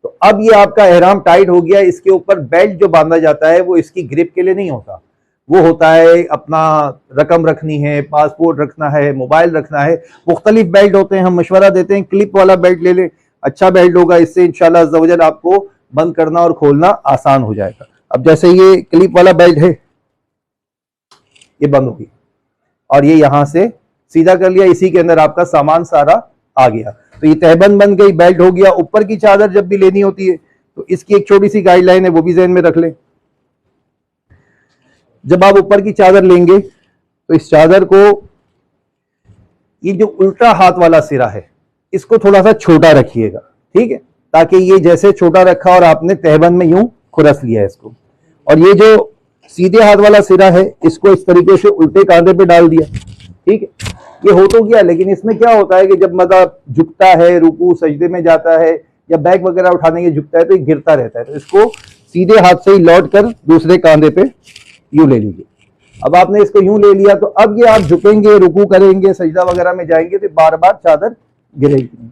तो अब ये आपका एहराम टाइट हो गया। इसके ऊपर बेल्ट जो बांधा जाता है वो इसकी ग्रिप के लिए नहीं होता, वो होता है अपना रकम रखनी है, पासपोर्ट रखना है, मोबाइल रखना है, मुख्तलिफ बेल्ट होते हैं। हम मशवरा देते हैं क्लिप वाला बेल्ट ले लें, अच्छा बेल्ट होगा, इससे इंशाल्लाह अज़्ज़ा वजल आपको बंद करना और खोलना आसान हो जाएगा। अब जैसे ये क्लिप वाला बेल्ट है, ये बंद हो गया और ये यहां से सीधा कर लिया, इसी के अंदर आपका सामान सारा आ गया, तो ये तहबंद बन गई, बेल्ट हो गया। ऊपर की चादर जब भी लेनी होती है तो इसकी एक छोटी सी गाइडलाइन है, वो भी ज़हन में रख लें। जब आप ऊपर की चादर लेंगे तो इस चादर को, ये जो उल्टा हाथ वाला सिरा है इसको थोड़ा सा छोटा रखिएगा, ठीक है, ताकि ये जैसे छोटा रखा और आपने तहबंद में यूं खुरस लिया है इसको, और ये जो सीधे हाथ वाला सिरा है इसको इस तरीके से उल्टे कांधे पे डाल दिया, ठीक है। ये हो तो गया, लेकिन इसमें क्या होता है कि जब मतलब झुकता है, रुकू सजदे में जाता है या बैग वगैरह उठाने के झुकता है तो ये गिरता रहता है, तो इसको सीधे हाथ से ही लौट कर दूसरे कांधे पे यूं ले लीजिए। अब आपने इसको यूं ले लिया तो अब ये आप झुकेंगे, रुकू करेंगे, सजदा वगैरह में जाएंगे तो बार बार चादर गिरेगी।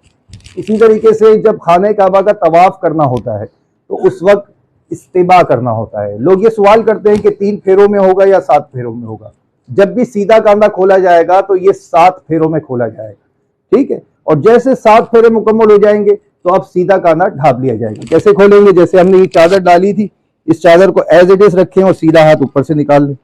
इसी तरीके से जब खाने काबा का तवाफ करना होता है तो उस वक्त इस्तिबा करना होता है। लोग ये सवाल करते हैं कि 3 फेरों में होगा या 7 फेरों में होगा। जब भी सीधा कांधा खोला जाएगा तो ये 7 फेरों में खोला जाएगा, ठीक है। और जैसे 7 फेरे मुकम्मल हो जाएंगे तो अब सीधा कांधा ढाप लिया जाएगा। कैसे खोलेंगे? जैसे हमने ये चादर डाली थी, इस चादर को एज इट इज रखें और सीधा हाथ ऊपर से निकाल लें,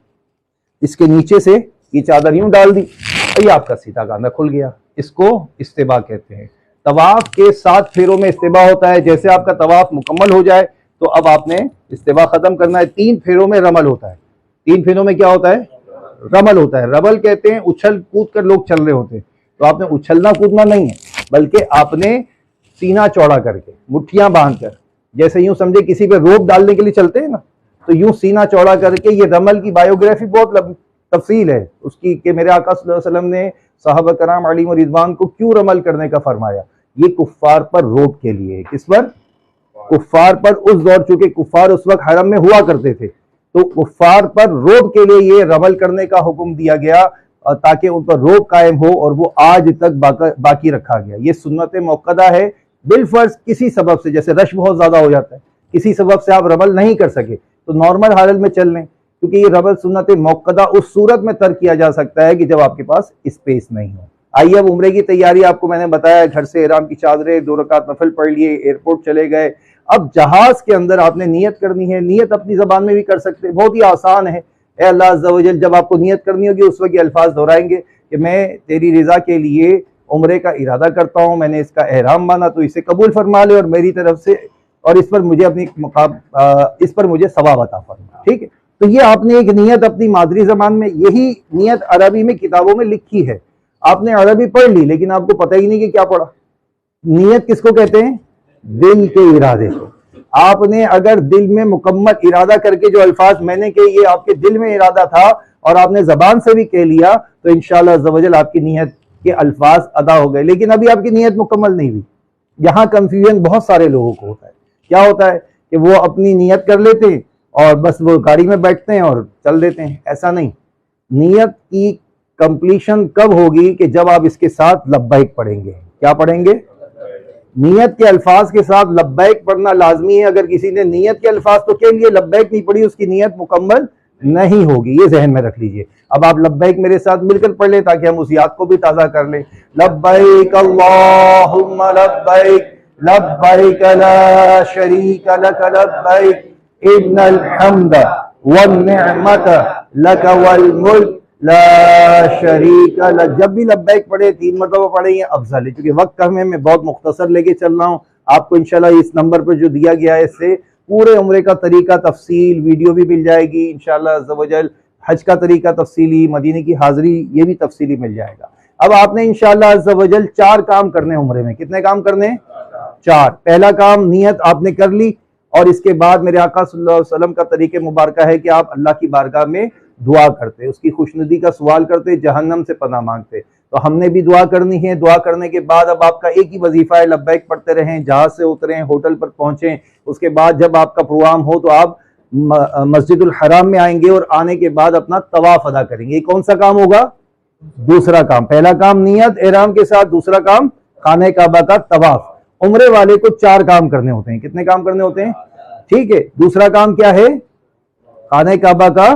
इसके नीचे से ये चादर यूं डाल दी और ये आपका सीधा कांधा खुल गया। इसको इस्तिबा कहते हैं। तवाफ के 7 फेरों में इस्तिबा होता है। जैसे आपका तवाफ मुकम्मल हो जाए तो अब आपने इस्तिबा खत्म करना है। 3 फेरों में रमल होता है, 3 फिनों में क्या होता है? रमल होता है। रमल कहते हैं उछल कूद कर लोग चल रहे होते हैं। तो आपने उछलना कूदना नहीं है, बल्कि आपने सीना चौड़ा करके, मुट्ठियां बांधकर, जैसे यूं समझे किसी पे रोप डालने के लिए चलते हैं ना, तो यूं सीना चौड़ा करके। ये रमल की बायोग्राफी बहुत तफसील है उसकी कि मेरे आका सल्लल्लाहु अलैहि वसल्लम ने सहाबा कराम अलैहिम रिज़वान को क्यों रमल करने का फरमाया। ये कुफ्फार पर रोप के लिए। किस पर? कुफ्फार पर। उस दौर, चूंकि कुफ्फार उस वक्त हरम में हुआ करते थे, तो कुफ्फार पर रोब के लिए ये रमल करने का हुक्म दिया गया ताकि उन पर रोब कायम हो, और वो आज तक बाकी रखा गया। ये सुन्नत मुक्कदा है। बिलफर्ज किसी सबब से, जैसे रश बहुत ज्यादा हो जाता है, किसी सबब से आप रमल नहीं कर सके तो नॉर्मल हालत में चल लें, क्योंकि ये रमल सुन्नत मुक्कदा उस सूरत में तर्क किया जा सकता है कि जब आपके पास स्पेस नहीं हो। आइए अब उम्रे की तैयारी आपको मैंने बताया, घर से इहराम की चादरें, 2 रकात नफल पढ़ लिए, एयरपोर्ट चले गए। अब जहाज के अंदर आपने नियत करनी है। नियत अपनी जबान में भी कर सकते हैं, बहुत ही आसान है। ए अल्लाह अज़्ज़ा व जल, जब आपको नियत करनी होगी उस वक्त ये अल्फाज दोहराएंगे कि मैं तेरी रिजा के लिए उम्रे का इरादा करता हूँ, मैंने इसका एहराम माना, तो इसे कबूल फरमा ले और मेरी तरफ से, और इस पर मुझे इस पर मुझे सवाब अता फरमा। ठीक है, तो ये आपने एक नियत अपनी मादरी जबान में, यही नियत अरबी में किताबों में लिखी है। आपने अरबी पढ़ ली लेकिन आपको पता ही नहीं कि क्या पढ़ा। नियत किसको कहते हैं? दिल के इरादे को। आपने अगर दिल में मुकम्मल इरादा करके जो अल्फाज मैंने कहे, ये आपके दिल में इरादा था और आपने जबान से भी कह लिया, तो इंशाअल्लाह अज़्ज़ा वजल आपकी नियत के अल्फाज अदा हो गए। लेकिन अभी आपकी नियत मुकम्मल नहीं हुई। यहाँ कंफ्यूजन बहुत सारे लोगों को होता है। क्या होता है कि वो अपनी नियत कर लेते हैं और बस वो गाड़ी में बैठते हैं और चल देते हैं। ऐसा नहीं। नियत की कंप्लीशन कब होगी? कि जब आप इसके साथ लब्बैक पढ़ेंगे। क्या पढ़ेंगे? नियत के अल्फाज के साथ लब्बैक पढ़ना लाजमी है। अगर किसी ने नियत के अल्फाज तो के लिए लब्बैक नहीं पढ़ी, उसकी नियत मुकम्मल नहीं होगी। ये जहन में रख लीजिए। अब आप लब्बैक मेरे साथ मिलकर पढ़ लें ताकि हम उस याद को भी ताज़ा कर लें। लब्बैक अल्लाहुम्मा लब्बैक, लब्बैक ला शरीक लक लब्बैक, इन्नल हम्द वन निअमत लक वल मुल्क ला शरीक लक। जब भी लब्बैक पढ़े 3 मरतबा पढ़े, ये अफजल है। क्योंकि वक्त कम है, मैं बहुत मुख्तसर लेके चल रहा हूँ। आपको इंशाल्लाह इस नंबर पर जो दिया गया है, इससे पूरे उम्रे का तरीका तफसील वीडियो भी मिल जाएगी इंशाअल्लाह अज़्ज़ा वजल। हज का तरीका तफसीली, मदीने की हाजिरी, ये भी तफसीली मिल जाएगा। अब आपने इंशाअल्लाह अज़्ज़ा वजल 4 काम करने उम्रे में। कितने काम करने? 4। पहला काम नियत आपने कर ली, और इसके बाद मेरे आका सल्लल्लाहु अलैहि वसल्लम का तरीके मुबारका है कि आप अल्लाह की बारगाह में दुआ करते, उसकी खुशनुदी का सवाल करते, जहन्नम से पनाह मांगते। तो हमने भी दुआ करनी है। दुआ करने के बाद अब आपका एक ही वजीफा है, लब्बैक पढ़ते रहें, जहाज से उतरें, होटल पर पहुंचें। उसके बाद जब आपका प्रोग्राम हो तो आप मस्जिदुल हराम में आएंगे और आने के बाद अपना तवाफ अदा करेंगे। ये कौन सा काम होगा? दूसरा काम। पहला काम नियत एहराम के साथ, दूसरा काम खाने काबा का तवाफ। उम्रे वाले को 4 काम करने होते हैं। कितने काम करने होते हैं? ठीक है। दूसरा काम क्या है? खाने काबा का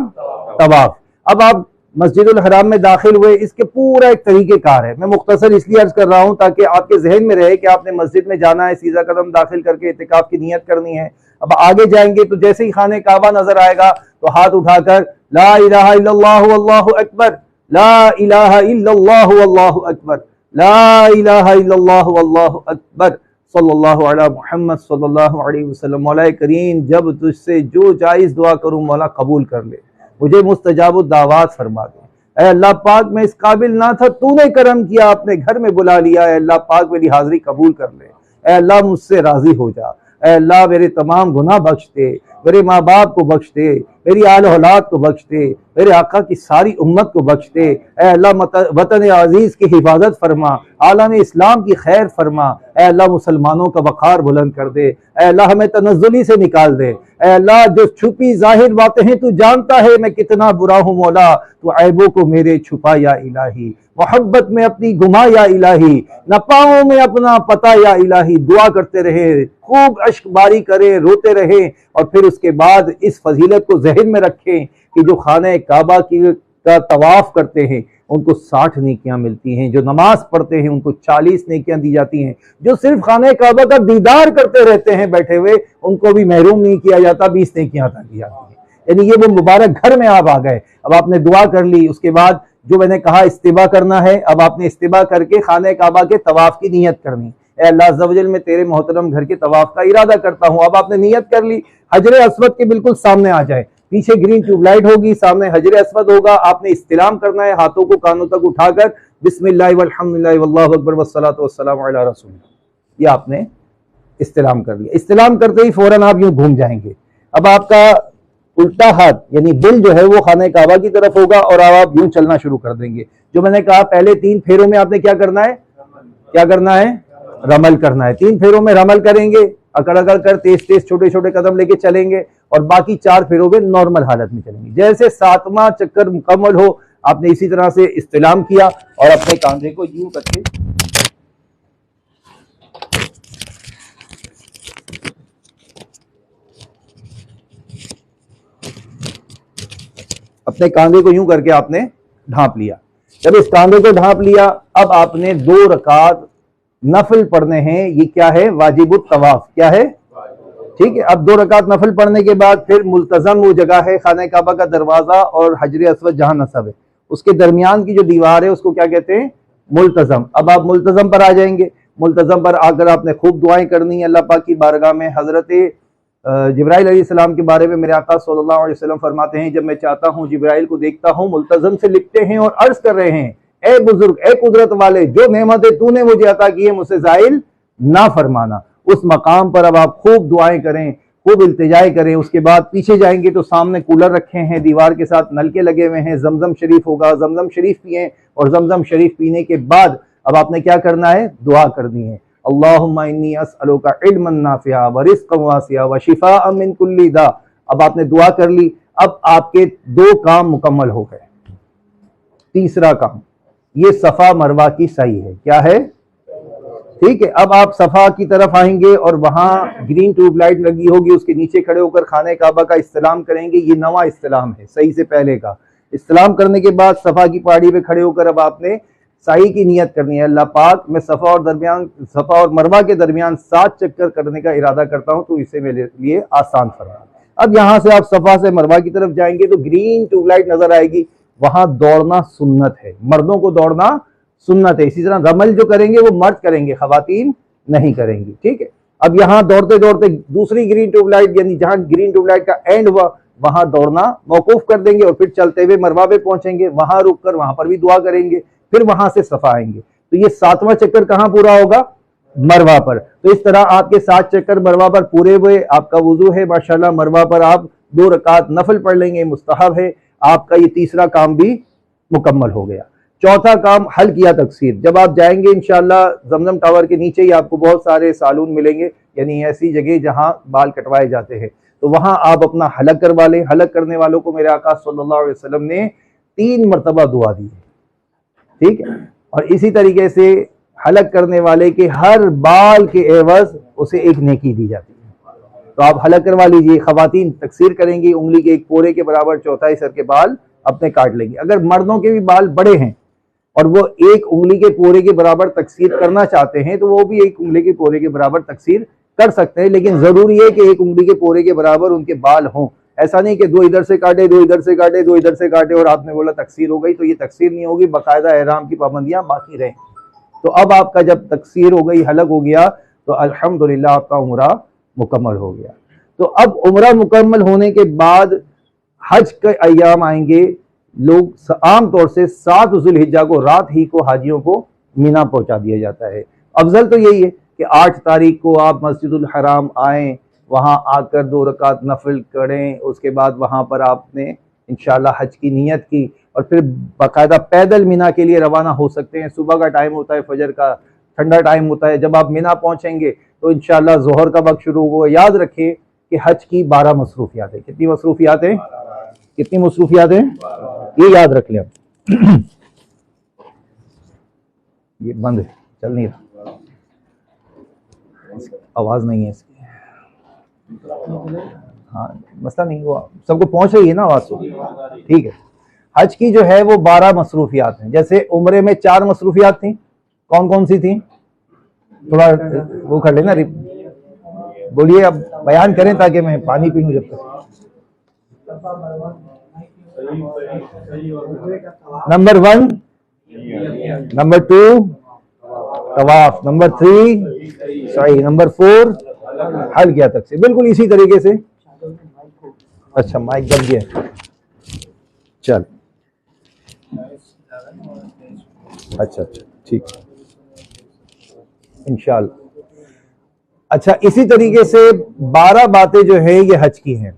तवाफ। अब आप मस्जिदुल हराम में दाखिल हुए, इसके पूरा एक तरीकेकार है। मैं मुख्तसर इसलिए अर्ज कर रहा हूं ताकि आपके जहन में रहे कि आपने मस्जिद में जाना है, सीधा कदम दाखिल करके इत्तिकाफ की नियत करनी है। अब आगे जाएंगे तो जैसे ही खाने काबा नजर आएगा तो हाथ उठाकर ला इलाहा इल्लल्लाहु अल्लाहु अकबर, ला इलाहा इल्लल्लाहु अल्लाहु अकबर, ला इलाहा इल्लल्लाहु अल्लाहु अकबर, सल्लल्लाहु अला मुहम्मद सल्लल्लाहु अलैहि वसल्लम। मौला करीम, जब तुझसे जो जायज़ दुआ करूं मौला कबूल कर ले, मुझे मुस्तजाबुद दावात फरमा दे। ऐ अल्लाह पाक, मैं इस काबिल ना था, तूने करम किया, अपने घर में बुला लिया। ऐ अल्लाह पाक, मेरी हाजिरी कबूल कर ले। ऐ अल्लाह, मुझसे राजी हो जा। ऐ अल्लाह, मेरे तमाम गुनाह बख्श दे, मेरे माँ बाप को बख्श दे, मेरी आल औलाद को बख्श दे, मेरे आका की सारी उम्मत को बख्श दे। ऐ अल्लाह, वतन अजीज की हिफाजत फरमा, आलम इस्लाम की खैर फरमा। ऐ अल्लाह, मुसलमानों का वक़ार बुलंद कर दे। ऐ अल्लाह, हमें तनज़्ज़ुली से निकाल दे। ऐ अल्लाह, जो छुपी जाहिर बातें हैं तू जानता है, मैं कितना बुरा हूँ मौला, तू ऐबों को मेरे छुपा या इलाही, मोहब्बत में अपनी गुमा या इलाही, नपाओं में अपना पता या इलाही। दुआ करते रहे, खूब अश्क बारी करे, रोते रहे, और फिर उसके बाद इस फजीलत को जहन में रखें कि जो खाने काबा का तवाफ करते हैं उनको 60 नेकियां मिलती हैं, जो नमाज पढ़ते हैं उनको 40 नेकियां दी जाती हैं, जो सिर्फ खाने काबा का दीदार करते रहते हैं बैठे हुए उनको भी महरूम नहीं किया जाता, 20 नेकियां अता की जाती हैं। यानी ये वो मुबारक घर में आप आ गए। अब आपने दुआ कर ली, उसके बाद जो मैंने कहा इस्तिबा करना है। अब आपने इस्तिबा करके खाने काबा के तवाफ की नियत करनी। ऐ अल्लाह अज़्ज़ा वजल, मैं तेरे मोहतरम घर के तवाफ का इरादा करता हूँ। अब आपने नियत कर ली, हजरे अस्वद के बिल्कुल सामने आ जाए, पीछे ग्रीन ट्यूबलाइट होगी, सामने हजर अस्वद होगा। आपने इस्तिलाम करना है, हाथों को कानों तक उठाकर बिस्मिल्लाह वल्हम्दुलिल्लाह वल्लाहु अकबर वस्सलातु वस्सलामु अला रसूलिल्लाह, ये आपने इस्तिलाम कर लिया। इस्तिलाम करते ही फौरन आप यूं घूम जाएंगे। अब आपका उल्टा हाथ यानी दिल जो है वो खाने काबा की तरफ होगा और अब आप यूं चलना शुरू कर देंगे। जो मैंने कहा पहले 3 फेरों में आपने क्या करना है, क्या करना है, रमल करना है। 3 फेरों में रमल करेंगे, अकड़ अकड़ कर तेज तेज छोटे छोटे कदम लेके चलेंगे और बाकी 4 फेरों में नॉर्मल हालत में चलेंगे। जैसे 7वां चक्कर मुकम्मल हो आपने इसी तरह से इस्तिलाम किया और अपने कांधे को यूं करके अपने कांधे को यूं करके आपने ढांप लिया। जब इस कांधे को ढांप लिया अब आपने 2 रकात नफल पढ़ने हैं। ये क्या है, वाजिबुत तवाफ, क्या है, ठीक है। अब 2 रकात नफल पढ़ने के बाद फिर मुल्तजम वो जगह है खाने काबा का दरवाजा और हजर अस्वद जहां नसब है, उसके दरमियान की जो दीवार है उसको क्या कहते हैं, मुल्तजम। अब आप मुल्तजम पर आ जाएंगे। मुल्तजम पर आकर आपने खूब दुआएं करनी है अल्लाह पाक की बारगाह में। हजरत जिब्राइल अलैहिस्सलाम के बारे में मेरे आका सल्लल्लाहु अलैहि वसल्लम फरमाते हैं, जब मैं चाहता हूँ जिब्राइल को देखता हूँ मुल्तजम से लिपटे हैं और अर्ज कर रहे हैं, ए बुजुर्ग, ए कुदरत वाले, जो नेमतें तूने मुझे अता की है मुझसे जाइल ना फरमाना। उस मकाम पर अब आप खूब दुआएं करें, खूब इल्तिजाएं करें। उसके बाद पीछे जाएंगे तो सामने कूलर रखे हैं, दीवार के साथ नलके लगे हुए हैं, जमजम शरीफ होगा, जमजम शरीफ पिए और जमजम शरीफ पीने के बाद अब आपने क्या करना है, दुआ करनी है। अल्लाहुम्मा इन्नी अस्अलुका इल्मन नाफिआ व रिज़्क़न वासिआ व शिफाअन मिन कुल्ली दा। अब आपने दुआ कर ली। अब आपके 2 काम मुकम्मल हो गए। तीसरा काम, ये सफा मरवा की सही है, क्या है, ठीक है। अब आप सफा की तरफ आएंगे और वहां ग्रीन ट्यूबलाइट लगी होगी, उसके नीचे खड़े होकर खाने काबा का इस्तिलाम करेंगे। ये नवा इस्तिलाम है, सही से पहले का इस्तिलाम करने के बाद सफा की पहाड़ी पे खड़े होकर अब आपने साई की नियत करनी है। अल्लाह पाक, मैं सफा और मरवा के दरमियान 7 चक्कर करने का इरादा करता हूं, तो इसे मेरे लिए आसान फरमा। अब यहां से आप सफा से मरवा की तरफ जाएंगे तो ग्रीन ट्यूबलाइट नजर आएगी, वहां दौड़ना सुन्नत है, मर्दों को दौड़ना सुन्नत है। इसी तरह रमल जो करेंगे वो मर्द करेंगे, खवातीन नहीं करेंगी, ठीक है। अब यहां दौड़ते दौड़ते दूसरी ग्रीन ट्यूबलाइट यानी जहां ग्रीन ट्यूबलाइट का एंड हुआ वहां दौड़ना मौकूफ कर देंगे और फिर चलते हुए मरवा पे पहुंचेंगे, वहां रुक कर वहां पर भी दुआ करेंगे, फिर वहां से सफा आएंगे। तो ये 7वां चक्कर कहां पूरा होगा, मरवा पर। तो इस तरह आपके 7 चक्कर मरवा पर पूरे हुए। आपका वुजू है माशाल्लाह, मरवा पर आप 2 रकात नफल पढ़ लेंगे, मुस्तहब है। आपका ये तीसरा काम भी मुकम्मल हो गया। चौथा काम, हल किया तकसीर। जब आप जाएंगे इंशाल्लाह जमजम टावर के नीचे ही आपको बहुत सारे सालून मिलेंगे, यानी ऐसी जगह जहां बाल कटवाए जाते हैं, तो वहां आप अपना हलक करवा लें। हलक करने वालों को मेरे आका सल्लल्लाहु अलैहि वसल्लम ने 3 मरतबा दुआ दी है, ठीक है। और इसी तरीके से हलक करने वाले के हर बाल के एवज उसे एक नेकी दी जाती है। तो आप हलक करवा लीजिए। खवातीन तकसीर करेंगी, उंगली के 1 पोरे के बराबर चौथाई सर के बाल अपने काट लेंगे। अगर मर्दों के भी बाल बड़े हैं और वो 1 उंगली के पोरे के बराबर तकसीर करना चाहते हैं तो वो भी 1 उंगली के पोरे के बराबर तकसीर कर सकते हैं, लेकिन जरूरी है कि 1 उंगली के पोरे के बराबर उनके बाल हों। ऐसा नहीं कि 2 इधर से काटे, 2 इधर से काटे, 2 इधर से काटे और आपने बोला तकसीर हो गई, तो ये तकसीर नहीं होगी, बाकायदा एहराम की पाबंदियां बाकी रहें। तो अब आपका जब तकसीर हो गई, हलक हो गया, तो अल्हम्दुलिल्लाह आपका उम्रा मुकम्मल हो गया। तो अब उम्रा मुकम्मल होने के बाद हज के अय्याम आएंगे। लोग आम तौर से 7 ज़ुल्हिज्जा को रात ही को हाजियों को मीना पहुंचा दिया जाता है। अफजल तो यही है कि 8 तारीख को आप मस्जिदुल हराम आएँ, वहाँ आकर 2 रकात नफल करें, उसके बाद वहाँ पर आपने इंशाल्लाह हज की नियत की और फिर बाकायदा पैदल मीना के लिए रवाना हो सकते हैं। सुबह का टाइम होता है, फजर का ठंडा टाइम होता है। जब आप मीना पहुँचेंगे तो इंशाल्लाह ज़ोहर का वक्त शुरू होगा। याद रखें कि हज की 12 मसरूफियात है। कितनी मसरूफियात हैं, कितनी मसरूफियात हैं, ये याद रख लें। ये बंद है, चल नहीं रहा, आवाज़ नहीं है इसकी। हाँ मसला नहीं हुआ, सबको पहुंच रही है ना आवाज, ठीक है। हज की जो है वो 12 मसरूफियात हैं। जैसे उम्रे में 4 मसरूफियात थी, कौन कौन सी थी, थोड़ा वो कर लेना, बोलिए, अब बयान करें ताकि मैं पानी पी लूं जब तक। नंबर 1, नंबर 2 तवाफ, नंबर 3 सही, नंबर 4 हल किया तक से। बिल्कुल इसी तरीके से अच्छा माइक दब गया, चल अच्छा अच्छा ठीक इंशाल्लाह। अच्छा इसी तरीके से 12 बातें जो है ये हज की हैं।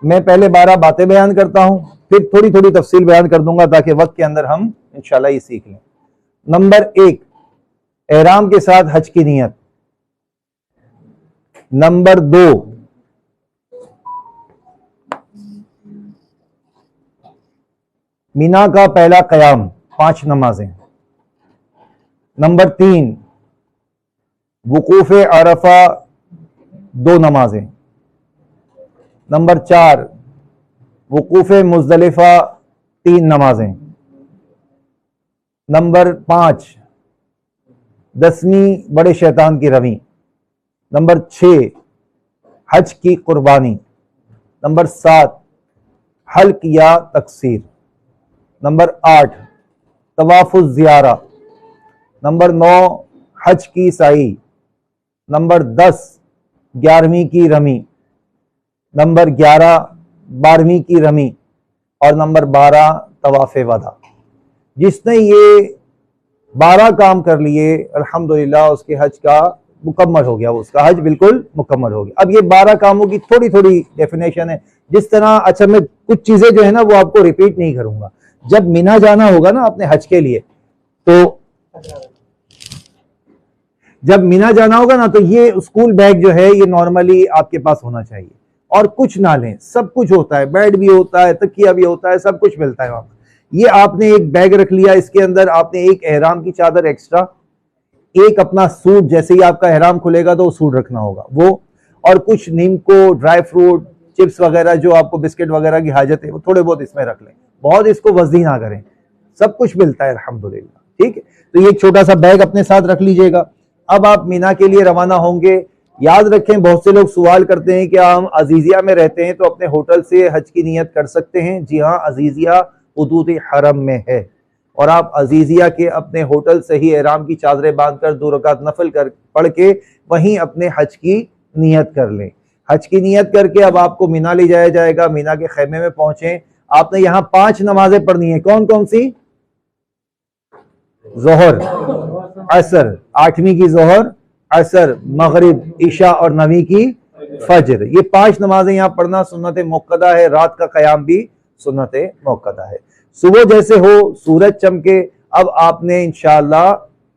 मैं पहले 12 बातें बयान करता हूं, फिर थोड़ी थोड़ी तफसील बयान कर दूंगा ताकि वक्त के अंदर हम इंशाल्लाह ये सीख लें। नंबर 1, एहराम के साथ हज की नियत। नंबर 2, मीना का पहला क़याम 5 नमाजें। नंबर 3, वुकूफ़ अरफा 2 नमाजें। नंबर 4, वुकूफ़ मुज़दलिफ़ा 3 नमाजें। नंबर 5, 10वीं बड़े शैतान की रमी। नंबर 6, हज की कुर्बानी। नंबर 7, हल्क या तकसीर। नंबर 8, तवाफ़ुज़ ज़ियारा। नंबर 9, हज की साई। नंबर 10, 11वीं की रमी। नंबर 11, 12वीं की रमी। और नंबर 12, तवाफ़े वदा। जिसने ये 12 काम कर लिए अल्हम्दुलिल्लाह उसके हज का मुकम्मल हो गया, उसका हज बिल्कुल मुकम्मल हो गया। अब ये 12 कामों की थोड़ी थोड़ी डेफिनेशन है जिस तरह, अच्छा मैं कुछ चीजें जो है ना वो आपको रिपीट नहीं करूंगा। जब मीना जाना होगा ना अपने हज के लिए, तो जब मीना जाना होगा ना तो ये स्कूल बैग जो है ये नॉर्मली आपके पास होना चाहिए, और कुछ ना लें, सब कुछ होता है, बेड भी होता है, तकिया भी होता है, सब कुछ मिलता है वहां पर। ये आपने एक बैग रख लिया, इसके अंदर आपने एक एहराम की चादर एक्स्ट्रा, एक अपना सूट, जैसे ही आपका एहराम खुलेगा तो सूट रखना होगा वो, और कुछ नीम को, ड्राई फ्रूट, चिप्स वगैरह, जो आपको बिस्किट वगैरह की हाजत है वो थोड़े बहुत इसमें रख लें, बहुत इसको वज़नी ना करें, सब कुछ मिलता है अल्हम्दुलिल्लाह। ठीक है, तो ये एक छोटा सा बैग अपने साथ रख लीजिएगा। अब आप मीना के लिए रवाना होंगे। याद रखें, बहुत से लोग सवाल करते हैं कि हम अजीजिया में रहते हैं तो अपने होटल से हज की नियत कर सकते हैं। जी हाँ, अजीजिया हुदूद हरम में है, और आप अजीजिया के अपने होटल से ही एहराम की चादरें बांधकर 2 रकात नफल कर पढ़ के वहीं अपने हज की नियत कर लें। हज की नियत करके अब आपको मीना ले जाया जाएगा। मीना के खेमे में पहुंचे, आपने यहाँ 5 नमाजें पढ़नी है। कौन कौन सी? जोहर, असर, 8वीं की जोहर, असर, मगरिब, इशा और 9वीं की फजर। ये 5 नमाजें यहाँ पढ़ना सुन्नत मुक्कदा है। रात का क़याम भी सुन्नत मुक्कदा है। सुबह जैसे हो, सूरज चमके, अब आपने इंशाअल्लाह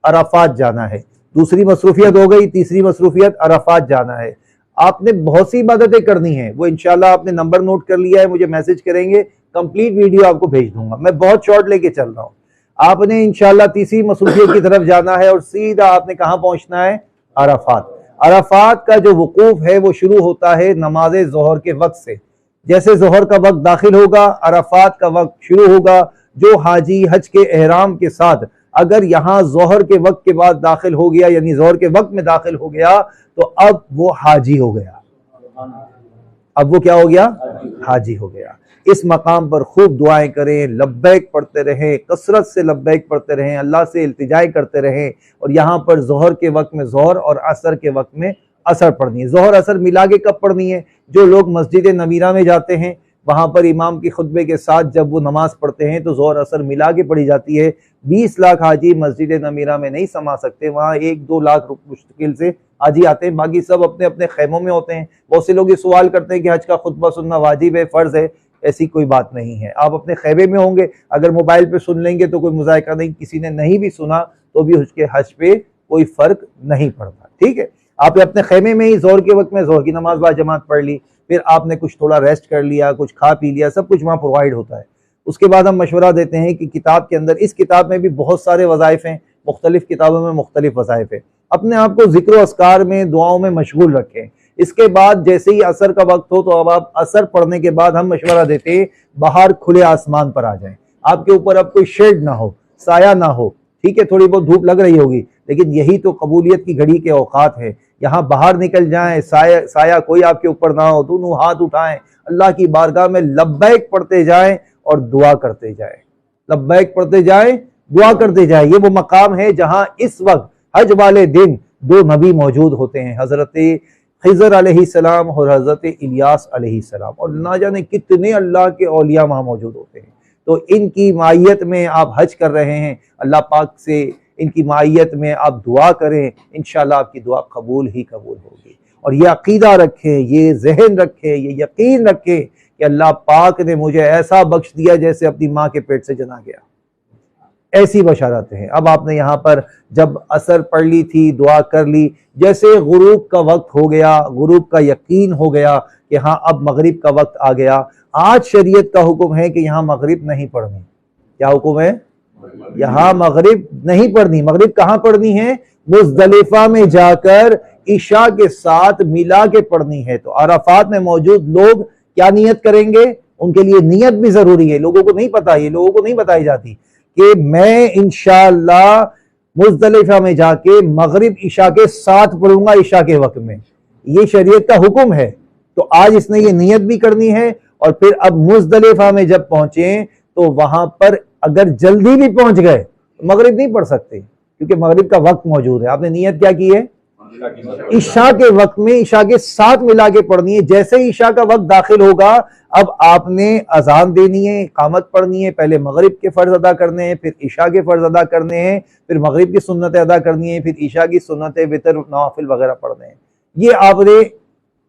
अराफात जाना है। दूसरी मसरूफियत हो गई, तीसरी मसरूफियत अराफात जाना है। आपने बहुत सी इबादतें करनी है, वो इंशाअल्लाह आपने नंबर नोट कर लिया है, मुझे मैसेज करेंगे, कंप्लीट वीडियो आपको भेज दूंगा। मैं बहुत शॉर्ट लेके चल रहा हूँ। आपने इंशाअल्लाह तीसरी मसरूफियत की तरफ जाना है और सीधा आपने कहां पहुंचना है? अराफात। अराफात का जो वकूफ है वो शुरू होता है नमाज जोहर के वक्त से। जैसे जोहर का वक्त दाखिल होगा, अराफात का वक्त शुरू होगा। जो हाजी हज के एहराम के साथ अगर यहाँ जोहर के वक्त के बाद दाखिल हो गया, यानी जोहर के वक्त में दाखिल हो गया, तो अब वो हाजी हो गया। अब वो क्या हो गया? हाजी हो गया। इस मकाम पर खूब दुआएं करें, लब्बैक पढ़ते रहें, कसरत से लब्बैक पढ़ते रहें, अल्लाह से इल्तिजाएं करते रहें। और यहाँ पर जोहर के वक्त में जोहर और असर के वक्त में असर पढ़नी है। जोहर असर मिला के कब पढ़नी है? जो लोग मस्जिद नवीरा में जाते हैं, वहां पर इमाम की खुतबे के साथ जब वो नमाज पढ़ते हैं तो जोहर असर मिला के पढ़ी जाती है। 20 लाख हाजी मस्जिद नवीरा में नहीं समा सकते, वहाँ 1-2 लाख मुश्किल से हाजी आते हैं, बाकी सब अपने अपने खेमों में होते हैं। बहुत से लोग ये सवाल करते हैं कि हज का खुतबा सुनना वाजिब है, फर्ज है। ऐसी कोई बात नहीं है, आप अपने खेमे में होंगे, अगर मोबाइल पे सुन लेंगे तो कोई मुज़ायका नहीं, किसी ने नहीं भी सुना तो भी उसके हज पे कोई फर्क नहीं पड़ता। ठीक है, आप अपने खेमे में ही जोहर के वक्त में जोहर की नमाज बाजमात पढ़ ली, फिर आपने कुछ थोड़ा रेस्ट कर लिया, कुछ खा पी लिया, सब कुछ वहाँ प्रोवाइड होता है। उसके बाद हम मशवरा देते हैं कि किताब के अंदर, इस किताब में भी बहुत सारे वज़ाइफ हैं, मुख्तलिफ किताबों में मुख्तलिफ वज़ाइफ है। अपने आप को जिक्र अस्कार में, दुआओं में मशगूल रखें। इसके बाद जैसे ही असर का वक्त हो तो अब आप असर पढ़ने के बाद हम मशवरा देते हैं बाहर खुले आसमान पर आ जाएं। आपके ऊपर अब कोई शेड ना हो, साया ना हो। ठीक है, थोड़ी बहुत धूप लग रही होगी, लेकिन यही तो कबूलियत की घड़ी के औकात है। यहाँ बाहर निकल जाएं, साया कोई आपके ऊपर ना हो, दोनों हाथ उठाएं, अल्लाह की बारगाह में लब्बैक पढ़ते जाएं और दुआ करते जाएं। लब्बैक पढ़ते जाएं, दुआ करते जाएं। ये वो मकाम है जहां इस वक्त हज वाले दिन 2 नबी मौजूद होते हैं, हजरत खिज़र अलैहिस्सलाम और हज़रत इलियास अलैहिस्सलाम, और ना जाने कितने अल्लाह के औलिया वहाँ मौजूद होते हैं। तो इनकी मायत में आप हज कर रहे हैं, अल्लाह पाक से इनकी मायत में आप दुआ करें, इंशाअल्लाह आपकी दुआ कबूल ही कबूल होगी। और ये अकीदा रखें, ये जहन रखें, ये यकीन रखें कि अल्लाह पाक ने मुझे ऐसा बख्श दिया जैसे अपनी माँ के पेट से जना गया। ऐसी बशारतें हैं। अब आपने यहाँ पर जब असर पढ़ ली थी, दुआ कर ली, जैसे गुरूब का वक्त हो गया, गुरूब का यकीन हो गया कि हाँ अब मगरिब का वक्त आ गया। आज शरीयत का हुक्म है कि यहाँ मगरिब नहीं पढ़नी। क्या हुक्म है? यहाँ मगरिब नहीं पढ़नी। मगरिब कहाँ पढ़नी है? मुज़दलिफा में जाकर ईशा के साथ मिला के पढ़नी है। तो अराफात में मौजूद लोग क्या नियत करेंगे? उनके लिए नियत भी जरूरी है, लोगों को नहीं पता, ये लोगों को नहीं बताई जाती कि मैं इंशाअल्लाह मुज़दलिफा में जाके मगरिब ईशा के साथ पढ़ूंगा, ईशा के वक्त में। ये शरीयत का हुक्म है। तो आज इसने ये नियत भी करनी है। और फिर अब मुज़दलिफा में जब पहुंचे तो वहां पर अगर जल्दी भी पहुंच गए तो मगरिब नहीं पढ़ सकते, क्योंकि मगरिब का वक्त मौजूद है। आपने नियत क्या की है? ईशा के वक्त में ईशा के साथ मिला के पढ़नी है। जैसे ईशा का वक्त दाखिल होगा, अब आपने अजान देनी है, इकामत पढ़नी है, पहले मगरिब के फर्ज अदा करने हैं, फिर ईशा के फर्ज अदा करने हैं, फिर मगरिब की सुन्नतें अदा करनी है, फिर ईशा की सुन्नतें, वितर, नवाफिल वगैरह पढ़ने हैं। ये आपने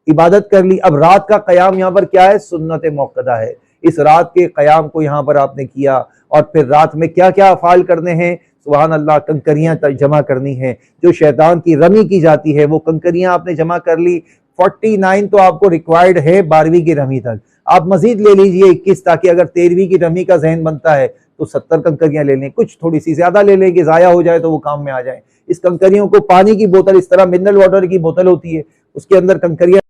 इबादत कर ली। अब रात का क़याम यहाँ पर क्या है? सुन्नत मौक़दा है। इस रात के क़याम को यहाँ पर आपने किया। और फिर रात में क्या क्या अफ़ाल करने हैं? सुभान अल्लाह, कंकरियाँ जमा करनी है। जो शैतान की रमी की जाती है वो कंकरियाँ आपने जमा कर ली। 49 तो आपको रिक्वायर्ड है 12वीं की रमी तक। आप मजीद ले लीजिए 21, ताकि अगर 13वीं की रमी का जहन बनता है तो 70 कंकरियाँ ले लें। कुछ थोड़ी सी ज्यादा ले लें कि ज़ाया हो जाए तो वो काम में आ जाए। इस कंकरियों को पानी की बोतल, इस तरह मिनरल वाटर की बोतल होती है, उसके अंदर कंकरियाँ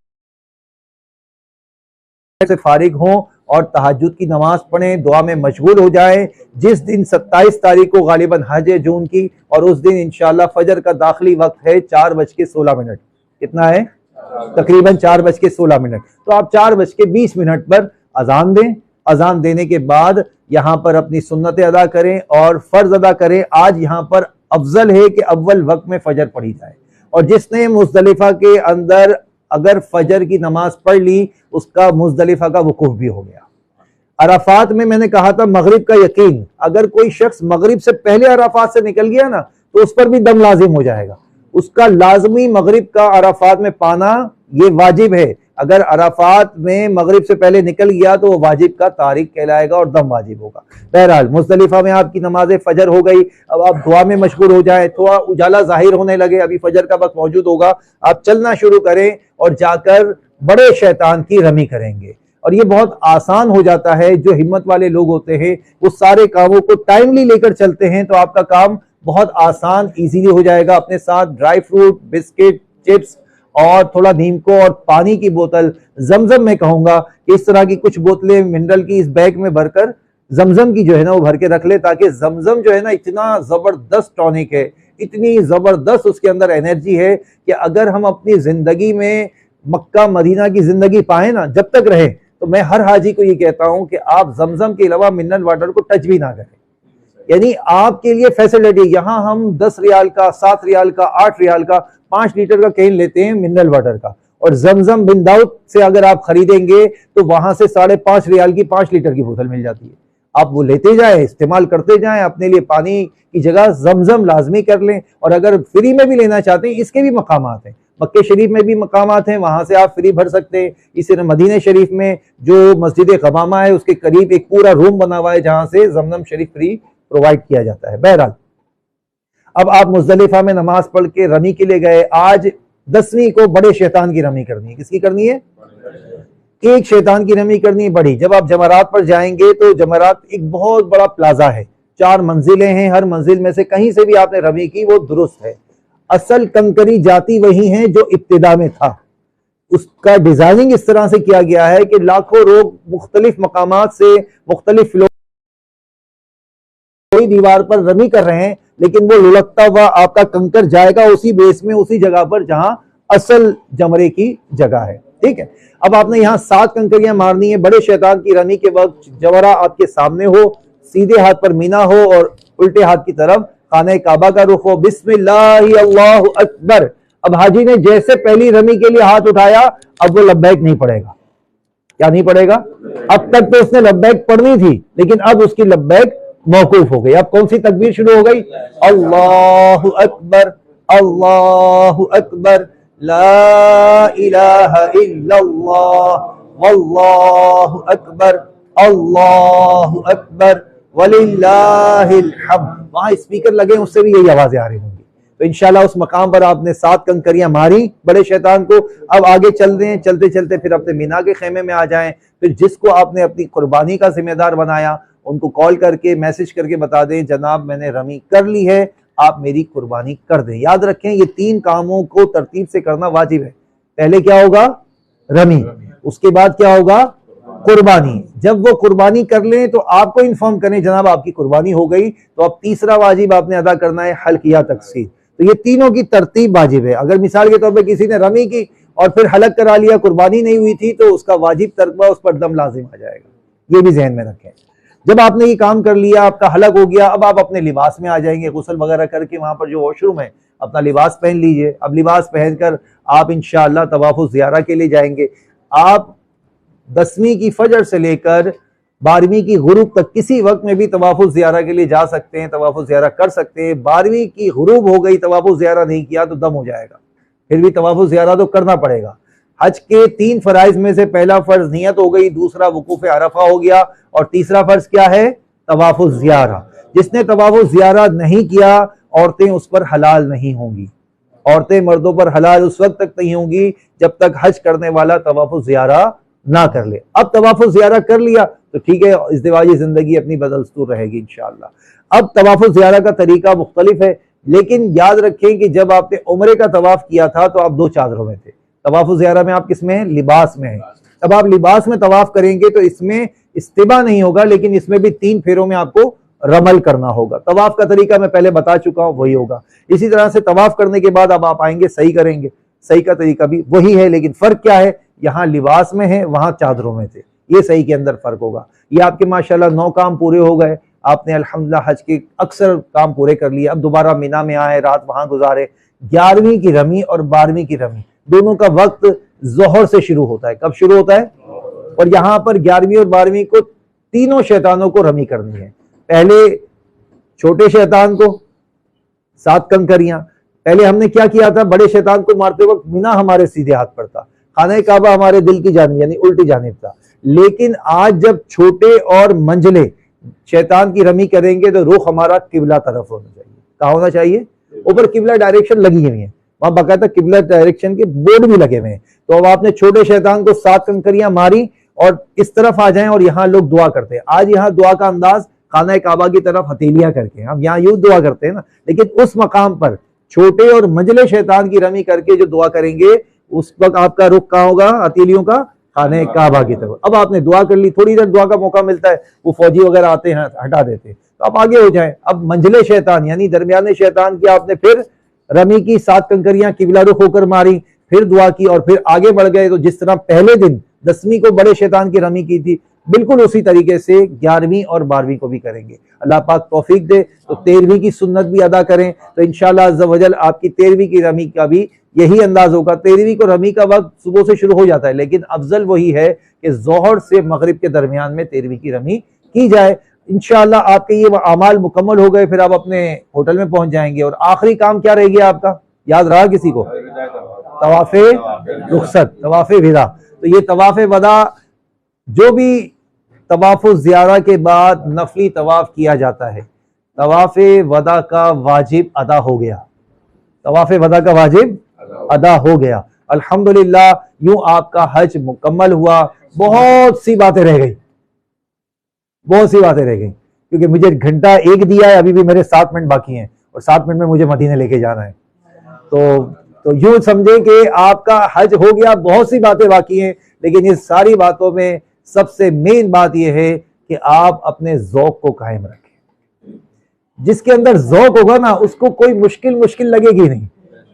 से फारिग हों और तहज्जुद की नमाज पढ़ें, दुआ में मशगूल हो जाएं। जिस दिन 27 तारीख को गालिबन हज है जून की, और उस दिन इंशाअल्लाह फजर का दाखिली वक्त है 4:16। कितना है? तकरीबन 4:16। तो आप 4:20 पर अजान दें। अजान देने के बाद यहाँ पर अपनी सुन्नतें अदा करें और फर्ज अदा करें। आज यहाँ पर अफजल है कि अव्वल वक्त में फजर पढ़ी जाए। और जिसने मुज़दलिफा के अंदर अगर फजर की नमाज पढ़ ली, उसका मुज़दलिफा का वकूफ भी हो गया। अराफात में मैंने कहा था मगरिब का यकीन, अगर कोई शख्स मगरिब से पहले अराफात से निकल गया ना, तो उस पर भी दम लाजिम हो जाएगा। उसका लाजमी मगरिब का अराफात में पाना ये वाजिब है। अगर अराफात में मगरिब से पहले निकल गया तो वो वाजिब का तारिक कहलाएगा और दम वाजिब होगा। बहरहाल मुज़दलिफा में आपकी नमाज फजर हो गई। अब आप दुआ में मशगूल हो जाए, थोड़ा उजाला जाहिर होने लगे, अभी फजर का वक्त मौजूद होगा, आप चलना शुरू करें और जाकर बड़े शैतान की रमी करेंगे। और ये बहुत आसान हो जाता है। जो हिम्मत वाले लोग होते हैं वो सारे कामों को टाइमली लेकर चलते हैं, तो आपका काम बहुत आसान इजीली हो जाएगा। अपने साथ ड्राई फ्रूट, बिस्किट, चिप्स और थोड़ा नीम को और पानी की बोतल, जमजम में कहूंगा कि इस तरह की कुछ बोतलें मिनरल की इस बैग में भरकर जमजम की जो है ना वो भर के रख ले, ताकि जमजम जो है ना इतना जबरदस्त टॉनिक है, इतनी जबरदस्त उसके अंदर एनर्जी है कि अगर हम अपनी जिंदगी में मक्का मदीना की जिंदगी पाए ना, जब तक रहे, तो मैं हर हाजी को ये कहता हूं कि आप जमजम के अलावा मिनरल वाटर को टच भी ना करें। यानी आपके लिए फैसिलिटी, यहां हम 10 रियाल का, 7 रियाल का, 8 रियाल का 5 लीटर का कैन लेते हैं मिनरल वाटर का, और जमजम बिन दाऊद से अगर आप खरीदेंगे तो वहां से 5.5 रियाल की 5 लीटर की बोतल मिल जाती है। आप वो लेते जाएं, इस्तेमाल करते जाएं, अपने लिए पानी की जगह जमजम लाजमी कर लें। और अगर फ्री में भी लेना चाहते हैं, इसके भी मकामात हैं, मक्के शरीफ में भी मकामात हैं, वहां से आप फ्री भर सकते हैं। इसी तरह मदीने शरीफ में जो मस्जिद क़बामा है उसके करीब एक पूरा रूम बना हुआ है जहां से जमजम शरीफ फ्री प्रोवाइड किया जाता है। बहरहाल अब आप मुज़दलिफा में नमाज पढ़ के रमी के लिए गए। आज 10वीं को बड़े शैतान की रमी करनी है। किसकी करनी है? एक शैतान की रमी करनी है बड़ी। जब आप जमरात पर जाएंगे तो जमरात एक बहुत बड़ा प्लाजा है, 4 मंजिलें हैं, हर मंजिल में से कहीं से भी आपने रमी की वो दुरुस्त है। असल कंकरी जाती वही है जो इब्तिदा में था। उसका डिजाइनिंग इस तरह से किया गया है कि लाखों लोग मुख्तलिफ मकामात से मुख्तलिफ कोई दीवार पर रमी कर रहे हैं, लेकिन वो लुढ़कता हुआ आपका कंकर जाएगा उसी बेस में, उसी जगह पर जहां असल जमरे की जगह है। ठीक है, अब आपने यहाँ 7 कंकरियां मारनी है। बड़े शैतान की रमी के वक्त जमरा आपके सामने हो, सीधे हाथ पर मीना हो और उल्टे हाथ की तरफ खाने काबा का रुख हो। बिस्मिल्लाह अल्लाहु अकबर, अब हाजी ने जैसे पहली रमी के लिए हाथ उठाया, अब वो लब्बैक नहीं पड़ेगा। क्या नहीं पड़ेगा? अब तक तो उसने लब्बैक पढ़नी थी, लेकिन अब उसकी लब्बैक मौकूफ हो गई। अब कौन सी तकबीर शुरू हो गई? अल्लाहु अकबर, अल्लाहु अकबर, ला इलाहा इल्लल्लाह, वल्लाहु अकबर, अल्लाहु अकबर, वलिल्लाहिल हम्द। वहां स्पीकर लगे, उससे भी यही आवाजें आ रही होंगी। तो इंशाल्लाह उस मकाम पर आपने 7 कंकरियां मारी बड़े शैतान को। अब आगे चल रहे हैं, चलते चलते फिर अपने मीना के खेमे में आ जाएं। फिर जिसको आपने अपनी कुर्बानी का जिम्मेदार बनाया, उनको कॉल करके मैसेज करके बता दें, जनाब मैंने रमी कर ली है, आप मेरी कुर्बानी कर दें। याद रखें, ये 3 कामों को तरतीब से करना वाजिब है। पहले क्या होगा? रमी। उसके बाद क्या होगा? कुर्बानी। जब वो कुर्बानी कर लें तो आपको इन्फॉर्म करें, जनाब आपकी कुर्बानी हो गई। तो अब तीसरा वाजिब आपने अदा करना है हल्क या तकसीर। तो ये तीनों की तरतीब वाजिब है। अगर मिसाल के तौर पे किसी ने रमी की और फिर हलक करा लिया, कुर्बानी नहीं हुई थी, तो उसका वाजिब तर्कबा, उस पर दम लाजिम आ जाएगा। ये भी जहन में रखें। जब आपने ये काम कर लिया, आपका हलक हो गया, अब आप अपने लिबास में आ जाएंगे। गुस्ल वगैरह करके वहां पर जो वॉशरूम है, अपना लिबास पहन लीजिए। अब लिबास पहनकर आप इंशाअल्लाह तवाफ़ुज़ ज़ियारा के लिए जाएंगे। आप 10वीं की फजर से लेकर 12वीं की गुरूब तक किसी वक्त में भी तवाफ़ुज़ ज़ियारा के लिए जा सकते हैं, तवाफ़ुज़ ज़ियारा कर सकते हैं। 12वीं की गुरूब हो गई, तवाफ़ुज़ ज़ियारा नहीं किया तो दम हो जाएगा, फिर भी तवाफ़ुज़ ज़ियारा तो करना पड़ेगा। हज के 3 फराइज में से पहला फर्ज नियत हो गई, दूसरा वकूफ़ अरफा हो गया, और तीसरा फर्ज क्या है? तवाफ़ुज़ ज़ियारा। जिसने तवाफ़ुज़ ज़ियारा नहीं किया, औरतें उस पर हलाल नहीं होंगी। औरतें मर्दों पर हलाल उस वक्त तक नहीं होंगी जब तक हज करने वाला तवाफ़ुज़ ज़ियारा ना कर ले। अब तवाफ़ुज़ ज़ियारा कर लिया तो ठीक है, इज़्दिवाजी जिंदगी अपनी बदस्तूर रहेगी इंशाअल्लाह। अब तवाफ़ुज़ ज़ियारा का तरीका मुख्तलिफ है, लेकिन याद रखें कि जब आपने उम्रे का तवाफ़ किया था तो आप 2 चादरों में थे। तवाफ़ुज़ ज़ियारा में आप किस में हैं? लिबास में हैं। अब आप लिबास में तवाफ़ करेंगे तो इसमें इस्तिबा नहीं होगा, लेकिन इसमें भी 3 फेरों में आपको रमल करना होगा। तवाफ़ का तरीका मैं पहले बता चुका हूँ, वही होगा। इसी तरह से तवाफ़ करने के बाद अब आप आएंगे, सही करेंगे। सही का तरीका भी वही है, लेकिन फ़र्क क्या है? यहाँ लिबास में है, वहां चादरों में थे। ये सही के अंदर फर्क होगा। ये आपके माशाल्लाह 9 काम पूरे हो गए। आपने अल्हम्दुलिल्लाह हज के अक्सर काम पूरे कर लिए। अब दोबारा मीना में आए, रात वहां गुजारे। 11वीं की रमी और 12वीं की रमी दोनों का वक्त जोहर से शुरू होता है। कब शुरू होता है? और यहाँ पर 11वीं और 12वीं को तीनों शैतानों को रमी करनी है। पहले छोटे शैतान को 7 कंकरियां। पहले हमने क्या किया था? बड़े शैतान को मारते वक्त मीना हमारे सीधे हाथ पर था, खाने काबा हमारे दिल की जानिब यानी उल्टी जानिब था। लेकिन आज जब छोटे और मंझले शैतान की रमी करेंगे तो रुख हमारा किबला तरफ होना चाहिए। कहाँ होना चाहिए? ऊपर किबला डायरेक्शन लगी हुई है, वहां बाकायदा किबला डायरेक्शन के बोर्ड भी लगे हुए हैं। तो अब आपने छोटे शैतान को 7 कंकरियां मारी और इस तरफ आ जाएं, और यहाँ लोग दुआ करते हैं। आज यहाँ दुआ का अंदाज खाना काबा की तरफ हथेलियां करके, हम यहाँ यूं दुआ करते हैं ना, लेकिन उस मकाम पर छोटे और मंझले शैतान की रमी करके जो दुआ करेंगे, उस वक्त आपका रुख कहाँ होगा? हथेलियों का खाने काबा की तरफ। अब आपने दुआ कर ली, थोड़ी देर दुआ का मौका मिलता है, वो फौजी वगैरह आते हैं, हटा देते हैं, तो आप आगे हो जाएं। अब मंझले शैतान यानी दरमियाने शैतान की आपने फिर रमी की 7 कंकरियां किबला रुख होकर मारी, फिर दुआ की और फिर आगे बढ़ गए। तो जिस तरह पहले दिन 10वीं को बड़े शैतान की रमी की थी, बिल्कुल उसी तरीके से 11वीं और 12वीं को भी करेंगे। अल्लाह पाक तौफीक दे तो 13वीं की सुन्नत भी अदा करें, तो इंशाअल्लाह अज़्ज़ा वजल आपकी 13वीं की रमी का भी यही अंदाज होगा। 13वीं को रमी का वक्त सुबह से शुरू हो जाता है, लेकिन अफजल वही है कि जोहर से मगरिब के दरमियान में 13वीं की रमी की जाए। इंशाअल्लाह आपके ये अमाल मुकम्मल हो गए, फिर आप अपने होटल में पहुंच जाएंगे। और आखिरी काम क्या रह गया आपका? याद रहा किसी को? तवाफ़े रुखसत, तवाफ़े विदा। तो ये तवाफ़े वदा जो भी तवाफ़ुज़ ज़ियारा के बाद नफली तवाफ़ किया जाता है, तवाफ़े वदा का वाजिब अदा हो गया। तवाफ़े वदा का वाजिब अदा हो गया। अल्हम्दुलिल्लाह, यूं आपका हज मुकम्मल हुआ। बहुत सी बातें रह गई, बहुत सी बातें रह गई, क्योंकि मुझे घंटा 1 दिया है, अभी भी मेरे 7 मिनट बाकी हैं और 7 मिनट में मुझे मदीने लेके जाना है। तो यूं समझे कि आपका हज हो गया, बहुत सी बातें बाकी हैं, लेकिन इस सारी बातों में सबसे मेन बात यह है कि आप अपने ज़ौक़ को कायम रखें। जिसके अंदर ज़ौक़ होगा ना, उसको कोई मुश्किल लगेगी नहीं।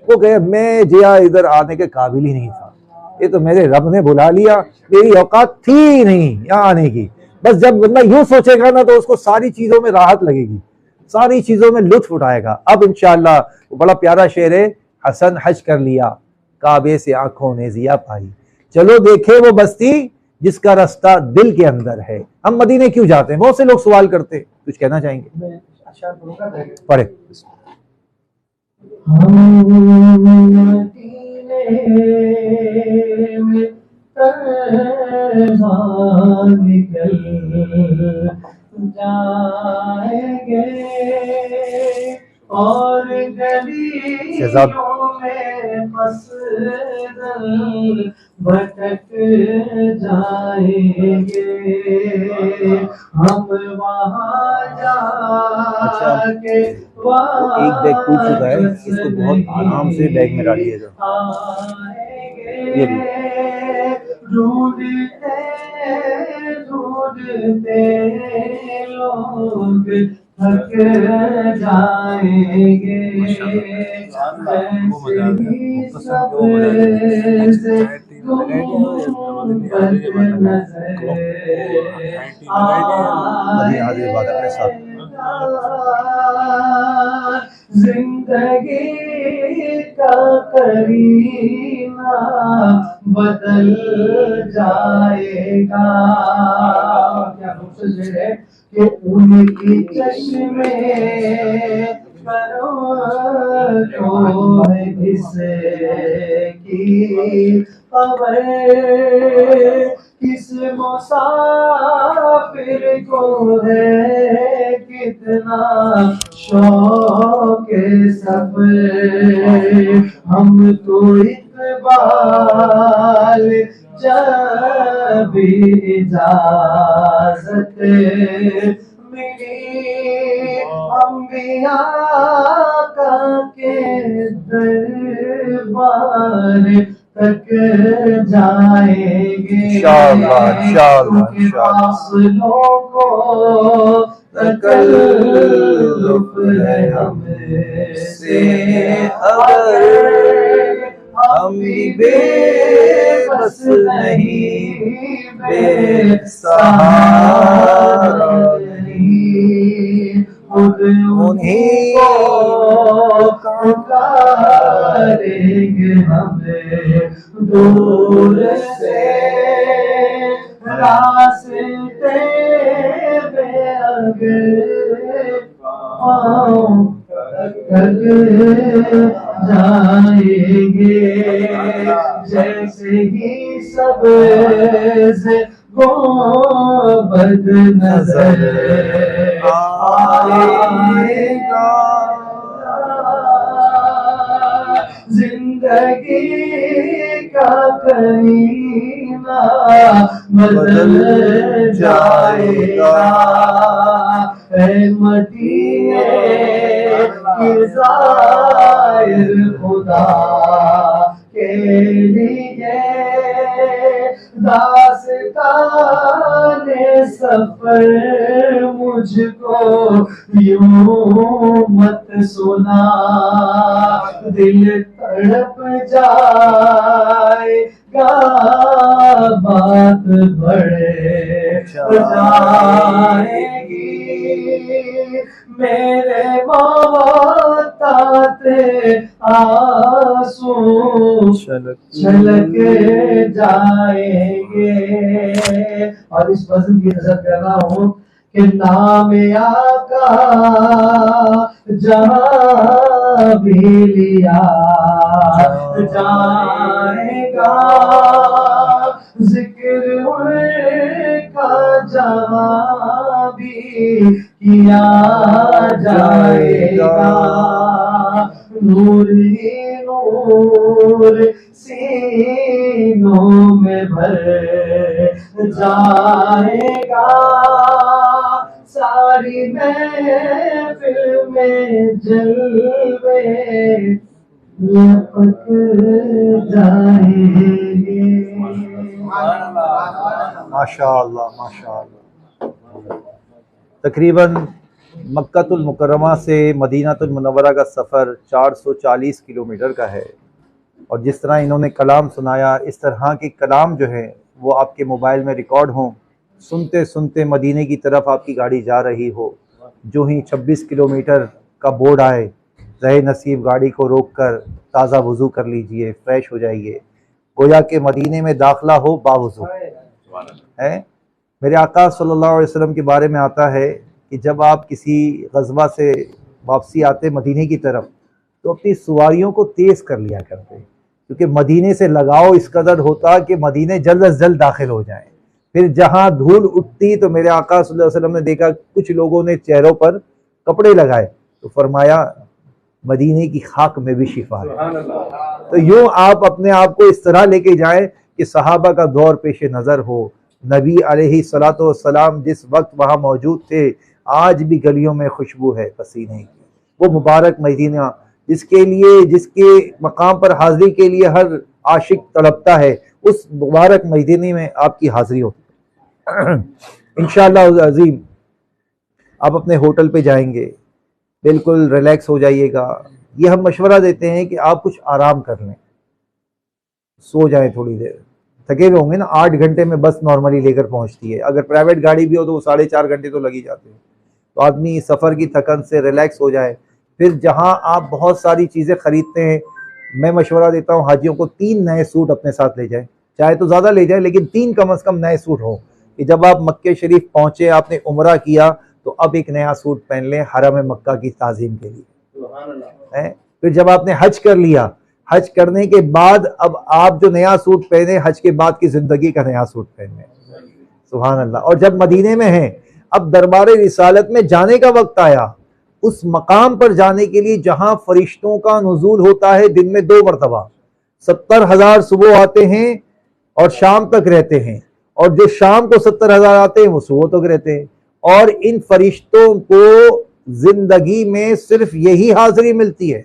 वो कहे मैं जिया इधर आने के काबिल ही नहीं था, ये तो मेरे रब ने बुला लिया, मेरी औकात थी नहीं यहाँ आने की। बस जब बंदा यूं सोचेगा ना, तो उसको सारी चीजों में राहत लगेगी, सारी चीजों में लुत्फ उठाएगा। अब इंशाअल्लाह, वो बड़ा प्यारा शेर है, हसन हज कर लिया, काबे से आंखों ने जिया पाई। चलो देखे वो बस्ती जिसका रास्ता दिल के अंदर है। हम मदीने क्यों जाते हैं? बहुत से लोग सवाल करते हैं, कुछ कहना चाहेंगे? पढ़े। हम मदीने में तन्हा निकल जाएंगे और गलियों में मसदल भटक जाएंगे। हम वहाँ जाके एक बैग टूट चुका है, इसको बहुत आराम से बैग में डालिएगा। ये ढूंढते ढूंढते लोग थक जाएंगे। जिंदगी का करीना बदल जाएगा। क्या मुझसे है कि उनकी चश्मे तो है की खबर, किस मुसाफिर को है कितना शौक सफर। हम तो इकबाल जब इजाजत मिली अंबिया का के दरबार तक जाएंगे। फासलों को तकल्लुफ है हमसे अगर हम भी बेबस नहीं, बेसहारा नहीं। खुद उन्हीं को पुकारेंगे हमें दूर से रास्ते पे अगर पाँव थक जाएंगे। जैसे ही सब से गोबद नजर आएगा, जिंदगी का करीना बदल जाएगा। मदीने की ज़ाहिर खुदा के लिए दास्ताने सफर मुझको यूं मत सुना। दिल तड़प जाएगा बात बढ़े जाएगी। मेरे मोहताते आंसू छलक जाएंगे। और इस फजल की नजर कर रहा हूँ कि नाम आका जहाँ भी लिया जाएगा, जिक्र उनका जहाँ भी किया जाएगा। नूर ही नूर सीनों में भर जाएगा। सारी महफिल में जलवे लपक जाएंगे। माशाअल्लाह माशाअल्लाह। तकरीबन मक्कातुल मुकर्रमा से मदीनातुल मुनव्वरा का सफ़र 440 किलोमीटर का है। और जिस तरह इन्होंने कलाम सुनाया, इस तरह के कलाम जो है वो आपके मोबाइल में रिकॉर्ड हों, सुनते सुनते मदीने की तरफ आपकी गाड़ी जा रही हो, जो ही 26 किलोमीटर का बोर्ड आए, रहे नसीब गाड़ी को रोककर ताज़ा वज़ू कर लीजिए, फ्रेश हो जाइए, गोया के मदीने में दाखिला हो बावज़ू है। मेरे आका सल्लल्लाहु अलैहि वसल्लम के बारे में आता है कि जब आप किसी गज़वा से वापसी आते मदीने की तरफ तो अपनी सवारियों को तेज़ कर लिया करते, क्योंकि मदीने से लगाव इस कदर होता कि मदीने जल्द अज जल्द दाखिल हो जाएं। फिर जहाँ धूल उठती तो मेरे आका सल्लल्लाहु अलैहि वसल्लम ने देखा कुछ लोगों ने चेहरों पर कपड़े लगाए, तो फरमाया मदीने की खाक में भी शिफा है। तो यूं आप अपने आप को इस तरह लेके जाएं कि सहाबा का दौर पेश नज़र हो, नबी अलैहिस्सलातु वस्सलाम जिस वक्त वहाँ मौजूद थे आज भी गलियों में खुशबू है पसीने की। वो मुबारक मदीना जिसके मकाम पर हाजिरी के लिए हर आशिक तड़पता है, उस मुबारक मदीने में आपकी हाजिरी होती है। इंशाअल्लाह अज़ीम आप अपने होटल पे जाएंगे, बिल्कुल रिलैक्स हो जाइएगा। ये हम मशवरा देते हैं कि आप कुछ आराम कर लें, सो जाएं थोड़ी देर, थके हुए होंगे ना, 8 घंटे में बस नॉर्मली लेकर पहुंचती है, अगर प्राइवेट गाड़ी भी हो तो वो 4.5 घंटे तो लगी जाते हैं। तो आदमी सफ़र की थकन से रिलैक्स हो जाए। फिर जहां आप बहुत सारी चीज़ें खरीदते हैं, मैं मशवरा देता हूं हाजियों को 3 नए सूट अपने साथ ले जाएं, चाहे तो ज़्यादा ले जाएं लेकिन 3 कम अज़ कम नए सूट हो कि जब आप मक्के शरीफ पहुंचे, आपने उम्रा किया तो अब एक नया सूट पहन लें हरम मक्का की ताज़ीम के लिए। फिर जब आपने हज कर लिया, हज करने के बाद अब आप जो नया सूट पहने, हज के बाद की जिंदगी का नया सूट पहने। सुभान अल्लाह। और जब मदीने में हैं, अब दरबार रिसालत में जाने का वक्त आया, उस मकाम पर जाने के लिए जहां फरिश्तों का नुज़ूल होता है दिन में 2 मरतबा। 70,000 सुबह आते हैं और शाम तक रहते हैं, और जो शाम को 70,000 आते हैं वो सुबह तक रहते हैं। और इन फरिश्तों को जिंदगी में सिर्फ यही हाजिरी मिलती है,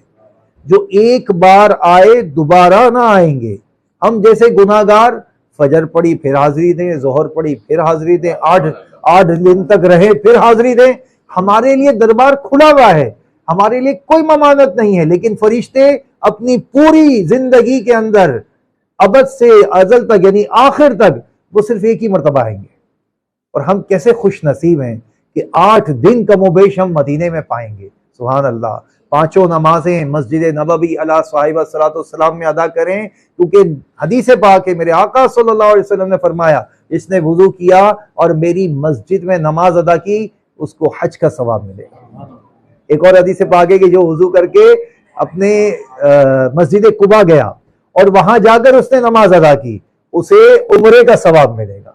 जो एक बार आए दोबारा ना आएंगे। हम जैसे गुनाहगार फजर पड़ी फिर हाजिरी दें, जोहर पड़ी फिर हाजिरी दें, 8 दिन तक रहे फिर हाजिरी दें। हमारे लिए दरबार खुला हुआ है, हमारे लिए कोई ममानत नहीं है, लेकिन फरिश्ते अपनी पूरी जिंदगी के अंदर अबद से अजल तक यानी आखिर तक वो सिर्फ एक ही मरतबा आएंगे। और हम कैसे खुश नसीब हैं कि 8 दिन कमोबेश हम मदीने में पाएंगे। सुभान अल्लाह। 5 नमाजें मस्जिद नबवी अला साहिब सलातो सलाम में अदा करें, क्योंकि हदीस पाक है, मेरे आका सल्लल्लाहु अलैहि वसल्लम ने फरमाया, इसने वुजू किया और मेरी मस्जिद में नमाज अदा की, उसको हज का सवाब मिलेगा। एक और हदीस पाक है कि जो वुजू करके अपने मस्जिद कुबा गया और वहां जाकर उसने नमाज अदा की, उसे उम्रे का सवाब मिलेगा।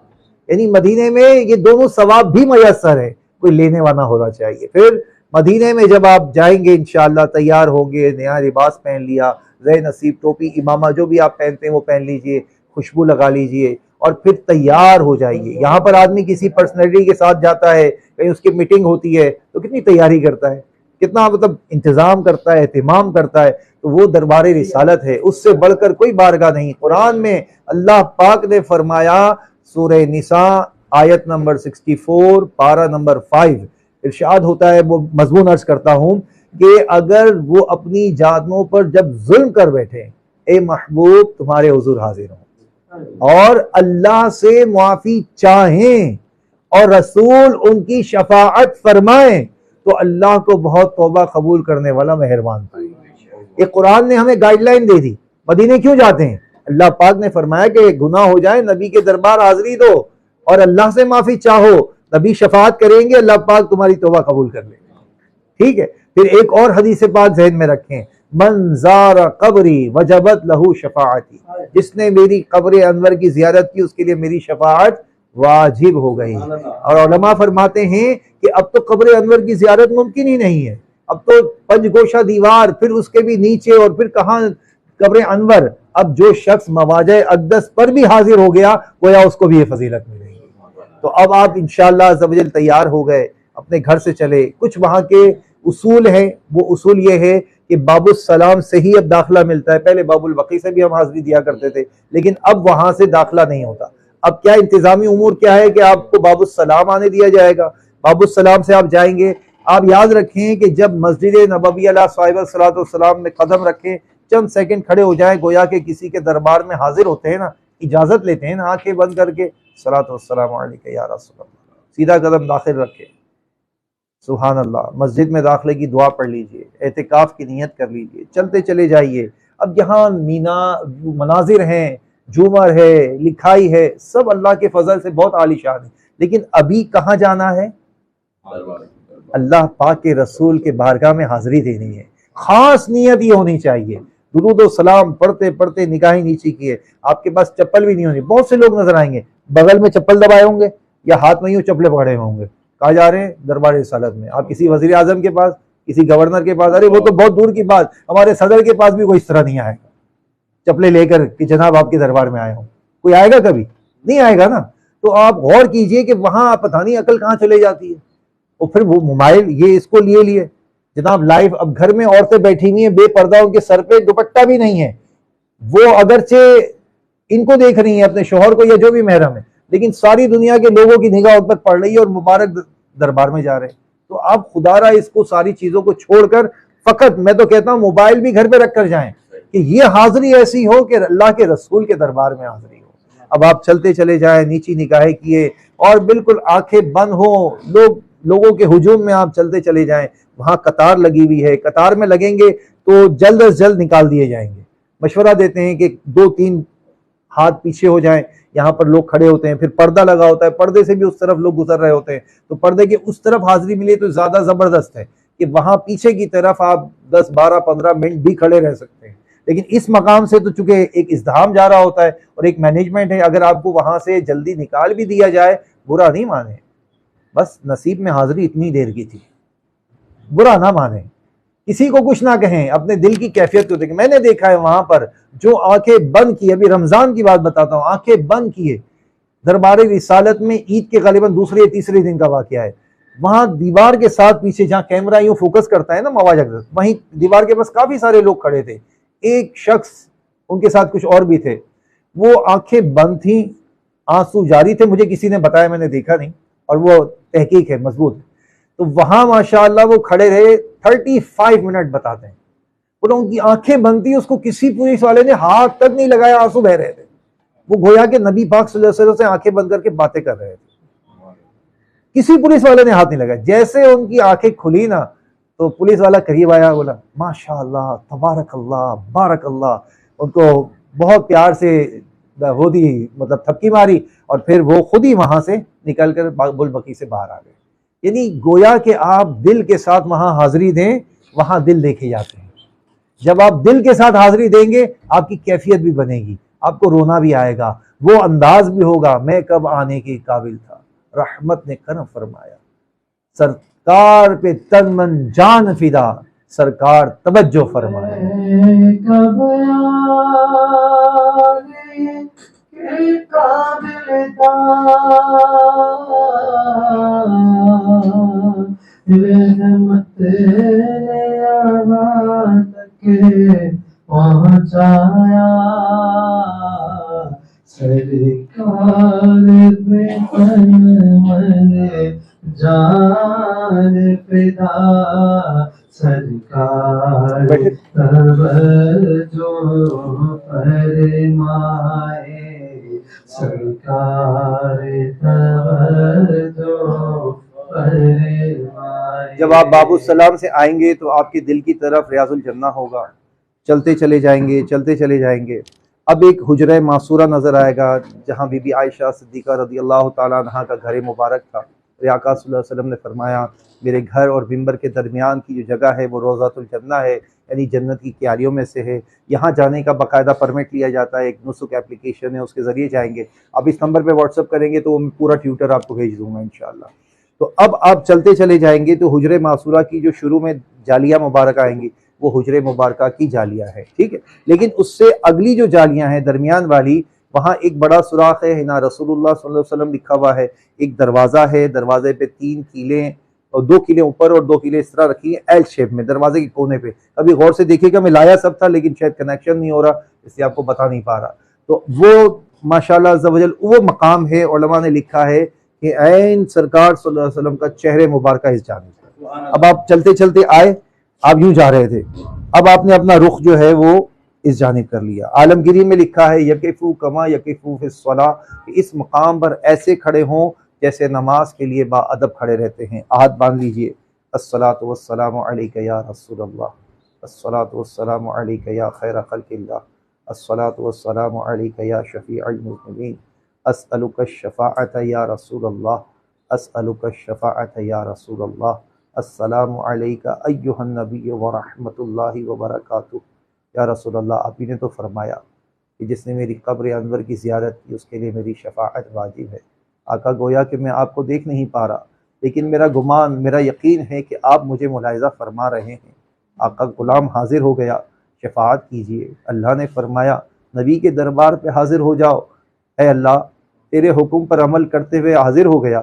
यानी मदीने में ये दोनों सवाब भी मयस्सर है, कोई लेने वाला होना चाहिए। फिर मदीने में जब आप जाएंगे इंशाअल्लाह, तैयार होंगे, नया लिबास पहन लिया, ज़े नसीब टोपी इमामा जो भी आप पहनते हैं वो पहन लीजिए, खुशबू लगा लीजिए और फिर तैयार हो जाइए। यहाँ पर आदमी किसी पर्सनैलिटी के साथ जाता है, कहीं उसकी मीटिंग होती है तो कितनी तैयारी करता है, कितना मतलब इंतजाम करता है, एहतिमाम करता है। तो वो दरबार रिसालत है, उससे बढ़कर कोई बारगाह नहीं। कुरान में अल्लाह पाक ने फरमाया, सूरह निसा आयत नंबर 64 पारा नंबर 5 इरशाद होता है, वो मजमून अर्ज करता हूं कि अगर वो अपनी जानों पर जब जुल्म कर बैठे, ए महबूब तुम्हारे हुजूर हाजिर हों और अल्लाह से मुआफी चाहें और रसूल उनकी शफाअत फरमाएं, तो अल्लाह को बहुत तौबा कबूल करने वाला मेहरबान था। ये कुरान ने हमें गाइडलाइन दे दी। मदीने क्यों जाते हैं? अल्लाह पाक ने फरमाया कि गुनाह हो जाए, नबी के दरबार हाजिरी दो और अल्लाह से माफी चाहो, नबी शफाअत करेंगे, अल्लाह पाक तुम्हारी तौबा कबूल कर लेंगे। ठीक है। फिर एक और हदीस पाक ज़हन में रखें, मन ज़ारा कब्री वजबत लहू शफाअती, जिसने मेरी कब्र अनवर की ज़ियारत की उसके लिए मेरी शफाअत वाजिब हो गई। और उलमा फरमाते हैं कि अब तो कब्र अनवर की ज़ियारत मुमकिन ही नहीं है, अब तो पंचगोशा दीवार, फिर उसके भी नीचे और फिर कहाँ कब्र अनवर। अब जो शख्स मवाजे अक़दस पर भी हाजिर हो गया, गोया उसको भी ये फजीलत मिलेगी। तो अब आप इंशाअल्लाह अज़्ज़वजल तैयार हो गए, अपने घर से चले। कुछ वहाँ के उसूल हैं, वो उसूल ये है कि बाबुल सलाम से ही अब दाखिला मिलता है। पहले बाबुल बकी से भी हम हाजिरी दिया करते थे, लेकिन अब वहां से दाखिला नहीं होता। अब क्या इंतजामी उमूर क्या है कि आपको बाबुल सलाम आने दिया जाएगा, बाबुल सलाम से आप जाएंगे। आप याद रखें कि जब मस्जिद नबवी अला साहिब सलातो सलाम में कदम रखें, चंद सेकंड खड़े हो जाएं, गोया के किसी के दरबार में हाजिर होते हैं ना, इजाजत लेते हैं ना, आंखें बंद करके सलातो वस्सलाम अलैका या रसूल अल्लाह, सीधा कदम दाखिल रखे, सुभान अल्लाह। मस्जिद में दाखिले की दुआ पढ़ लीजिए, एहतिकाफ की नियत कर लीजिए, चलते चले जाइए। अब यहाँ मीना मनाजिर हैं, झूमर है, लिखाई है, सब अल्लाह के फजल से बहुत आलीशान है, लेकिन अभी कहाँ जाना है? अल्लाह पाक के रसूल के बारगाह में हाजिरी देनी है। खास नियत ये होनी चाहिए। दुरूद और सलाम पढ़ते पढ़ते निगाहें नीचे की है, आपके पास चप्पल भी नहीं होनी। बहुत से लोग नजर आएंगे बगल में चप्पल दबाए होंगे या हाथ में यूं चप्पलें पकड़े होंगे, कहा जा रहे हैं दरबार रिसालत में। आप किसी वजीर आजम के पास, किसी गवर्नर के पास, अरे वो तो बहुत दूर की बात, हमारे सदर के पास भी कोई इस तरह नहीं आएगा चप्पलें लेकर कि जनाब आपके दरबार में आया हूं। कोई आएगा? कभी नहीं आएगा ना। तो आप गौर कीजिए कि वहां पता नहीं अकल कहां चले जाती है। और फिर वो मोबाइल ये इसको लिए जनाब लाइव, अब घर में औरतें बैठी हुई हैं बेपर्दा, उनके सर पे दुपट्टा भी नहीं है, वो अगरचे इनको देख रही हैं अपने शोहर को या जो भी महरम है, लेकिन सारी दुनिया के लोगों की निगाह उन पर पड़ रही है और मुबारक दरबार में जा रहे हैं। तो आप खुदारा इसको सारी चीजों को छोड़कर फकत, मैं तो कहता हूं मोबाइल भी घर पे रख कर जाएं कि ये हाजिरी ऐसी हो कि अल्लाह के रसूल के दरबार में हाजिरी हो। अब आप चलते चले जाएं, नीची निगाहें किए और बिल्कुल आंखें बंद हो, लोगों के हुजूम में आप चलते चले जाएं। वहां कतार लगी हुई है, कतार में लगेंगे तो जल्द अज जल्द निकाल दिए जाएंगे। मशवरा देते हैं कि 2-3 हाथ पीछे हो जाएं, यहाँ पर लोग खड़े होते हैं, फिर पर्दा लगा होता है, पर्दे से भी उस तरफ लोग गुजर रहे होते हैं, तो पर्दे के उस तरफ हाजिरी मिले तो ज्यादा जबरदस्त है कि वहां पीछे की तरफ आप 10, 12, 15 मिनट भी खड़े रह सकते हैं। लेकिन इस मकाम से तो चूंकि एक इज़्दिहाम जा रहा होता है और एक मैनेजमेंट है, अगर आपको वहां से जल्दी निकाल भी दिया जाए बुरा नहीं माने, बस नसीब में हाजिरी इतनी देर की थी, बुरा ना माने, किसी को कुछ ना कहें, अपने दिल की कैफियत को देखें। मैंने देखा है वहां पर जो आंखें बंद की, अभी रमजान की बात बताता हूं, आंखें बंद किए दरबार रिसालत में, ईद के गालिबन दूसरे या तीसरे दिन का वाकया है, वहां दीवार के साथ पीछे जहां कैमरा यूं फोकस करता है ना मवाज, वहीं दीवार के पास काफी सारे लोग खड़े थे, एक शख्स उनके साथ कुछ और भी थे, वो आंखें बंद थी, आंसू जारी थे, मुझे किसी ने बताया, मैंने देखा नहीं, और वो तहकीक है मजबूत। तो वहां माशाअल्लाह वो खड़े रहे 35 मिनट बताते हैं, बोला उनकी आंखें बंद थी, उसको किसी पुलिस वाले ने हाथ तक नहीं लगाया, आंसू बह रहे थे, वो गोया के नबी पाक सल्लल्लाहु अलैहि वसल्लम से आंखें बंद करके बातें कर रहे थे, किसी पुलिस वाले ने हाथ नहीं लगाया। जैसे उनकी आंखें खुली ना तो पुलिस वाला करीब आया, बोला माशाअल्लाह तबारकल्लाह बारकल्लाह, उनको बहुत प्यार से वो दी, मतलब थपकी मारी, और फिर वो खुद ही वहां से निकल कर बुलबकी से बाहर आ गए। यानी गोया कि आप दिल के साथ वहां हाजिरी दें, वहां दिल देखे जाते हैं। जब आप दिल के साथ हाजिरी देंगे आपकी कैफियत भी बनेगी, आपको रोना भी आएगा, वो अंदाज भी होगा, मैं कब आने के काबिल था, रहमत ने करम फरमाया, सरकार पे तन मन जान फिदा, सरकार तवज्जो फरमाया। कब आने के काबिल था, रहमत ने यहाँ तक पहुँचाया, सरकार पे तन मन जान फिदा, सरकार तवज्जो फरमाए, सरकार तवज्जो फरमाए। जब आप बाबू सलाम से आएंगे तो आपके दिल की तरफ रियाजुल जन्ना होगा, चलते चले जाएंगे, चलते चले जाएंगे। अब एक हुजरा मासूरा नजर आएगा जहाँ बीबी आयशा सिद्दीका रज़ी अल्लाह ताला अन्हा का घर मुबारक था। आका सल्लल्लाहु अलैहि वसल्लम ने फरमाया मेरे घर और मिंबर के दरमियान की जो जगह है वो रोज़ातुल जन्ना है, यानी जन्नत की क्यारियों में से है। यहाँ जाने का बाकायदा परमिट लिया जाता है, एक नुसुक एप्लीकेशन है, उसके ज़रिए जाएंगे। अब इस नंबर पर व्हाट्सअप करेंगे तो मैं पूरा ट्यूटर आपको भेज दूँगा इंशाअल्लाह। तो अब आप चलते चले जाएंगे तो हुजरे मासूरा की जो शुरू में जालियाँ मुबारक आएंगी वो हुजरे मुबारक की जालियाँ है, ठीक है। लेकिन उससे अगली जो जालियाँ हैं दरमियान वाली, वहाँ एक बड़ा सुराख है ना रसूलुल्लाह सल्लल्लाहु अलैहि वसल्लम लिखा हुआ है, एक दरवाज़ा है, दरवाजे पे 3 कीलें और 2 कीलें ऊपर और 2 कीलें इस तरह रखी है एल शेप में दरवाजे के कोने पे। अभी गौर से देखिएगा, मैं लाया सब था लेकिन शायद कनेक्शन नहीं हो रहा, इसलिए आपको बता नहीं पा रहा। तो वो माशाअल्लाह अज़्ज़ा वजल वो मकाम है, उलमा ने लिखा है कि ऐन सरकार सल्लल्लाहु अलैहि वसल्लम का चेहरे मुबारक इस जानिब। अब आप चलते चलते आए, आप यूं जा रहे थे, अब आपने अपना रुख जो है वो इस जानिब कर लिया। आलमगीरी में लिखा है यकीफू कमा यकीफू फिस्सला, इस मकाम पर ऐसे खड़े हों जैसे नमाज के लिए बाअदब खड़े रहते हैं। हाथ बांध लीजिए, अस्सलातु वस्सलामु अलैका या रसूलल्लाह, अस्सलातु वस्सलामु अलैका या खैर खल्क़िल्लाह, अस्सलातु वस्सलामु अलैका या शफ़ीअल मुज़निबीन, अस्अलुका शफ़ाअत या रसूलल्लाह, अस्अलुका शफ़ाअत या रसूलल्लाह, अस्सलामु अलैका अय्युहन नबी व रहमतुल्लाहि व बरकातुहू। या रसूलल्लाह, आप ही ने तो फरमाया कि जिसने मेरी कब्र अनवर की ज़ियारत की उसके लिए मेरी शफ़ाअत वाजिब है। आका, गोया कि मैं आपको देख नहीं पा रहा, लेकिन मेरा गुमान, मेरा यकीन है कि आप मुझे मुलाहिज़ा फरमा रहे हैं। आका, गुलाम हाजिर हो गया, शफ़ाअत कीजिए। अल्लाह ने फरमाया नबी के दरबार पे हाजिर हो जाओ। ऐ अल्लाह, तेरे हुक्म पर अमल करते हुए हाजिर हो गया,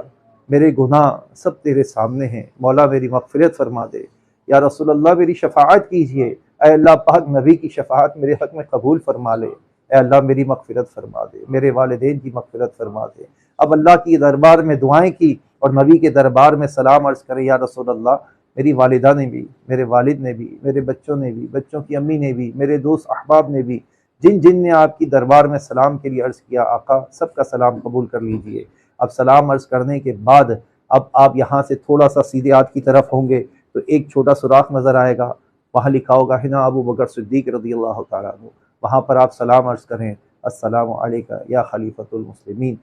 मेरे गुनाह सब तेरे सामने हैं, मौला मेरी मग़फ़िरत फरमा दे। या रसूल अल्लाह, मेरी शफ़ाअत कीजिए। ऐ अल्लाह पाक, नबी की शफ़ाअत मेरे हक़ में कबूल फरमा ले। ऐ अल्लाह, मेरी मग़फ़िरत फरमा दे, मेरे वालिदैन की मग़फ़िरत फरमा दे। अब अल्लाह की दरबार में दुआएं की और नबी के दरबार में सलाम अर्ज़ करें, या रसूल अल्लाह, मेरी वालिदा ने भी, मेरे वालिद ने भी, मेरे बच्चों ने भी, बच्चों की अम्मी ने भी, मेरे दोस्त अहबाब ने भी, जिन जिन ने आपकी दरबार में सलाम के लिए अर्ज़ किया, आका सबका सलाम कबूल कर लीजिए। अब सलाम अर्ज़ करने के बाद अब आप यहाँ से थोड़ा सा सीधे हाथ की तरफ होंगे तो एक छोटा सुराख नज़र आएगा, वहाँ लिखा होगा हिना अबू बकर सिद्दीक़ रज़ियल्लाहु तआला अन्हु। वहाँ पर आप सलाम अर्ज़ करें, अस्सलामु अलैका या खलीफतुल मुस्लिमीन,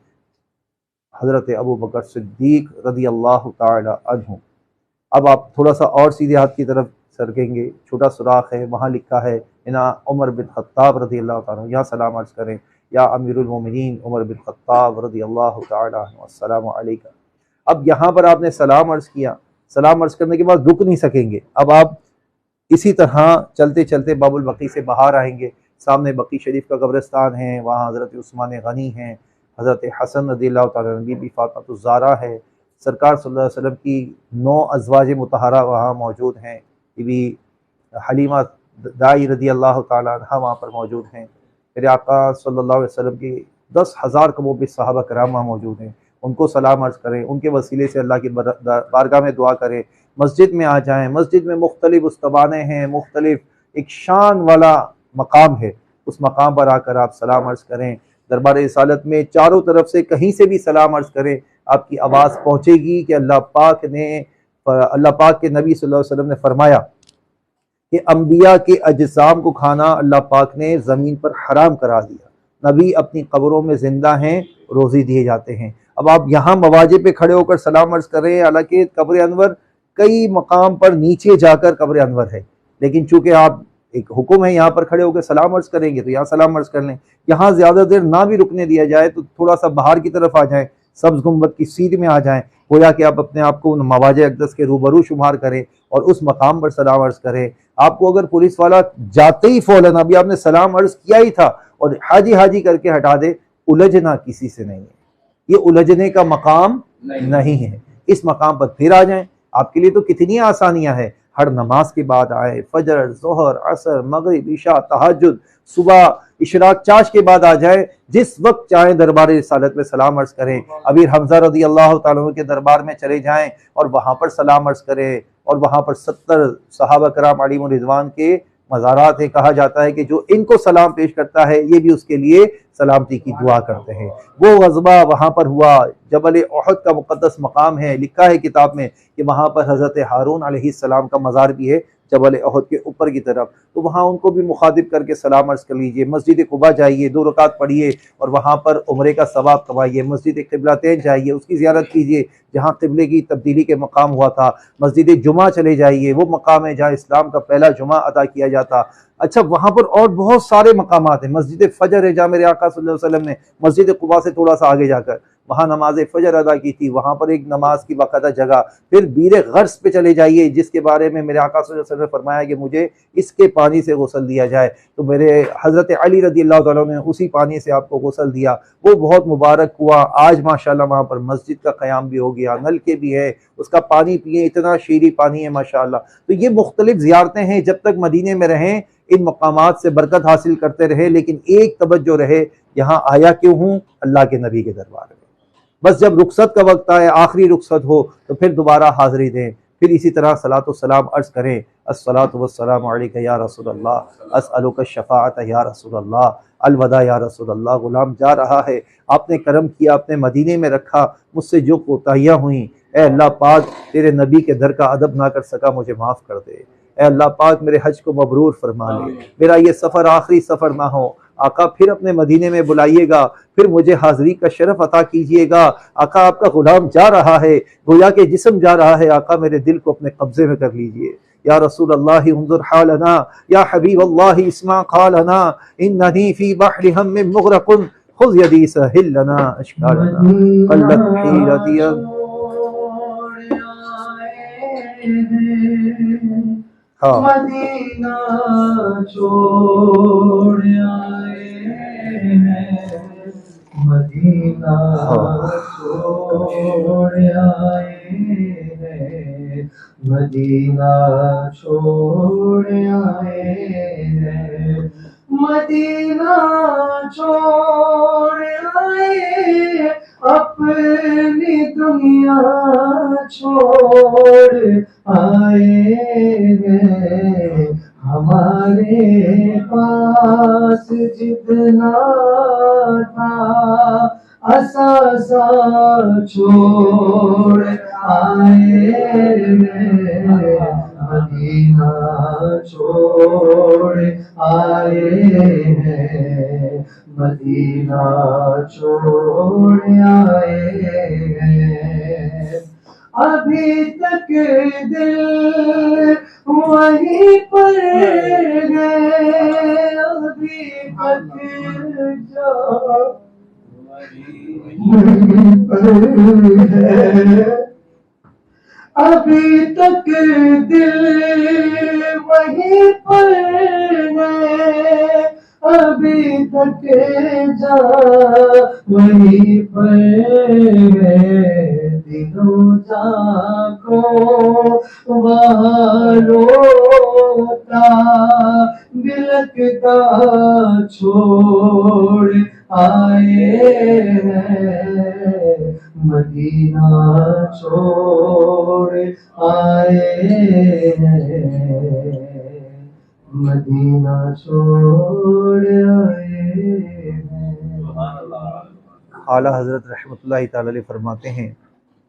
हज़रत अबू बकर सिद्दीक़ रज़ियल्लाहु तआला अन्हु। अब आप थोड़ा सा और सीधे हाथ की तरफ सरकेंगे, छोटा सुराख है, वहाँ लिखा है इना उमर बिन ख़त्ताब रज़ियल्लाहु तआला अन्हु। यहाँ सलाम अर्ज़ करें, या अमीरुल मोमिनीन उमर बिन ख़त्ताब रज़ियल्लाहु तआला अन्हु, अस्सलामु अलैका। अब यहाँ पर आपने सलाम अर्ज़ किया, सलाम अर्ज़ करने के बाद रुक नहीं सकेंगे। अब आप इसी तरह चलते चलते बाबुल बकी से बाहर आएंगे। सामने बकी शरीफ का कब्रिस्तान है, वहाँ हज़रत उस्मान गनी हैं, हज़रत हसन रज़ियल्लाहु तआला अन्हु, बीबी फातिमा ज़हरा है, सरकार सल्लल्लाहु अलैहि वसल्लम की 9 अज़वाज मुतहरा वहाँ मौजूद हैं, बीबी हलीमा दाई रज़ियल्लाहु तआला अन्हा वहाँ पर मौजूद हैं। मेरे आका सल्लल्लाहु अलैहि वसल्लम की 10,000 कमोबेश सहाबा कराम वहाँ मौजूद हैं। उनको सलाम अर्ज़ करें, उनके वसीले से अल्लाह की बारगाह में दुआ करें। मस्जिद में आ जाएँ, मस्जिद में मुख्तलिफ उस्तवाने हैं, मुख्तलिफ एक शान वाला मकाम है, उस मकाम पर आकर आप सलाम अर्ज़ करें। दरबार रिसालत में चारों तरफ से कहीं से भी सलाम अर्ज़ करें, आपकी आवाज़ पहुँचेगी कि अल्लाह पाक के नबी सल्लल्लाहु अलैहि वसल्लम ने फरमाया कि अम्बिया के अजसाम को खाना अल्लाह पाक ने ज़मीन पर हराम करा दिया। नबी अपनी कब्रों में ज़िंदा हैं, रोज़ी दिए जाते हैं। अब आप यहाँ मवाजे पे खड़े होकर सलाम अर्ज़ कर रहे हैं, हालांकि कब्र अनवर कई मकाम पर नीचे जाकर कब्र अनवर है, लेकिन चूंकि आप एक हुक्म है यहाँ पर खड़े होकर सलाम अर्ज़ करेंगे तो यहाँ सलाम अर्ज़ कर लें। यहाँ ज़्यादा देर ना भी रुकने दिया जाए तो थोड़ा सा बाहर की तरफ आ जाएँ, सब्ज़ गुंबद की सीध में आ जाएँ, गोया कि आप अपने आप को मवाजे अक़दस के रूबरू शुमार करें और उस मकाम पर सलाम अर्ज़ करें। आपको अगर पुलिस वाला जाते ही फौरन अभी आपने सलाम अर्ज़ किया ही था और हाजी हाजी करके हटा दे, उलझना किसी से नहीं है, ये उलझने का मकाम नहीं है। इस मकाम पर फिर आ जाएं, आपके लिए तो कितनी आसानियां हैं। हर नमाज के बाद आए, फजर, ज़ोहर, असर, मगरिब, इशा, तहज्जुद, सुबह इशराक चाश के बाद आ जाए, जिस वक्त चाहे दरबार रिसालत में सलाम अर्ज़ करें। अमीर हमज़ा रज़ियल्लाहु तआला अन्हु के दरबार में चले जाएं और वहाँ पर सलाम अर्ज़ करें, और वहाँ पर 70 सहाबा कराम अलैहिम रिज़वान के मज़ारात है। कहा जाता है कि जो इनको सलाम पेश करता है ये भी उसके लिए सलामती की दुआ करते हैं। वो ग़ज़वा वहाँ पर हुआ, जबल उहद का मुक़द्दस मकाम है। लिखा है किताब में कि वहाँ पर हज़रत हारून अलैहिस्सलाम का मज़ार भी है जबल उहद के ऊपर की तरफ, तो वहाँ उनको भी मुखातिब करके सलाम अर्ज़ कर लीजिए। मस्जिद कुबा जाइए, 2 रकात पढ़िए और वहाँ पर उम्रे का सवाब कमाइए। मस्जिद क़िबलतैन जाइए, उसकी ज़ियारत कीजिए जहाँ क़िबले की तब्दीली के मकाम हुआ था। मस्जिद जुमा चले जाइए, वो मकाम है जहाँ इस्लाम का पहला जुमा अदा किया जाता। अच्छा, वहाँ पर और बहुत सारे मकामात हैं। मस्जिद फ़जर है जहाँ मेरे आका सल्लल्लाहु अलैहि वसल्लम ने मस्जिद कुबा से थोड़ा सा आगे जाकर वहाँ नमाज फ़जर अदा की थी, वहाँ पर एक नमाज की बाकायदा जगह। फिर बीर गर्स पे चले जाइए, जिसके बारे में मेरे आका सल्लल्लाहु अलैहि वसल्लम ने फरमाया कि मुझे इसके पानी से गुस्ल दिया जाए, तो मेरे हज़रत अली रज़ियल्लाहु तआला ने उसी पानी से आपको गुस्ल दिया, वो बहुत मुबारक हुआ। आज माशाअल्लाह वहाँ पर मस्जिद का क़याम भी हो गया, नलके भी है, उसका पानी पिए, इतना शीरी पानी है माशाअल्लाह। तो ये मुख्तलिफ ज़ियारतें हैं, जब तक मदीने में रहें इन मकामात से बरकत हासिल करते रहे। लेकिन एक तवज्जो रहे, यहाँ आया क्यों हूँ? अल्लाह के नबी के दरबार में। बस जब रुखसत का वक्त आए, आखिरी रुखसत हो, तो फिर दोबारा हाज़िरी दें। फिर इसी तरह सलातो सलाम अर्ज़ करें, अस्सलातु वस्सलामु अलैका या रसूलल्लाह, अस्अलुका शफ़ाअत या रसूलल्लाह, अलवदा या रसूलल्लाह। गुलाम जा रहा है, आपने करम किया, आपने मदीने में रखा, मुझसे जो कोताहियाँ हुई, ए अल्लाह पाक तेरे नबी के दर का अदब ना कर सका, मुझे माफ़ कर दे। ए अल्लाह पाक मेरे हज को मबरूर फरमा ले, मेरा ये सफ़र आखिरी सफ़र ना हो। आका फिर अपने मदीने में बुलाइएगा, फिर मुझे हाज़री का शरफ अता कीजिएगा। आका आपका गुलाम जा रहा है, गोया के जिस्म जा रहा है, आका मेरे दिल को अपने कब्जे में कर लीजिए। या रसूल अल्लाह उन्जुर हालना, या हबीब अल्लाह इस्मा क़ालना, इन्ननी फी बहरि हम्मिन मुग़रक़ुन खुज़ यदी सहिल लना अश्कालना क़ल्लत हीरती। हाँ मदीना छोड़ आए हैं, मदीना छोड़ आए हैं, मदीना छोड़ आए हैं, मदीना छोड़ आए, अपनी दुनिया छोड़ आए हैं। हमारे पास जितना था असासा छोड़ आए हैं, मदीना छोड़ आए हैं, मदीना छोड़ आए हैं। अभी तक दिल वहीं पर है, अभी तक जो वहीं पर है, अभी तक दिल वहीं पर है, अभी तक जा वहीं पर है। दिलों जाको वहाँ रोता बिलखता छोड़ आए हैं, मदीना छोड़ आए हैं, मदीना छोड़ आए हैं। आला हज़रत रहमतुल्लाहि ताला अलैह फरमाते हैं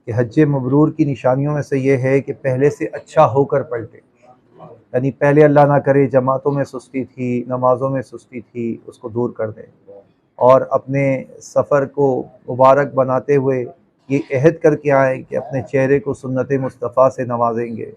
कि हज मबरूर की निशानियों में से ये है कि पहले से अच्छा होकर पलटे। यानी पहले अल्लाह ना करे जमातों में सुस्ती थी, नमाज़ों में सुस्ती थी, उसको दूर कर दें और अपने सफ़र को मुबारक बनाते हुए ये अहद करके आएँ कि अपने चेहरे को सुन्नत मुस्तफ़ा से नवाजेंगे,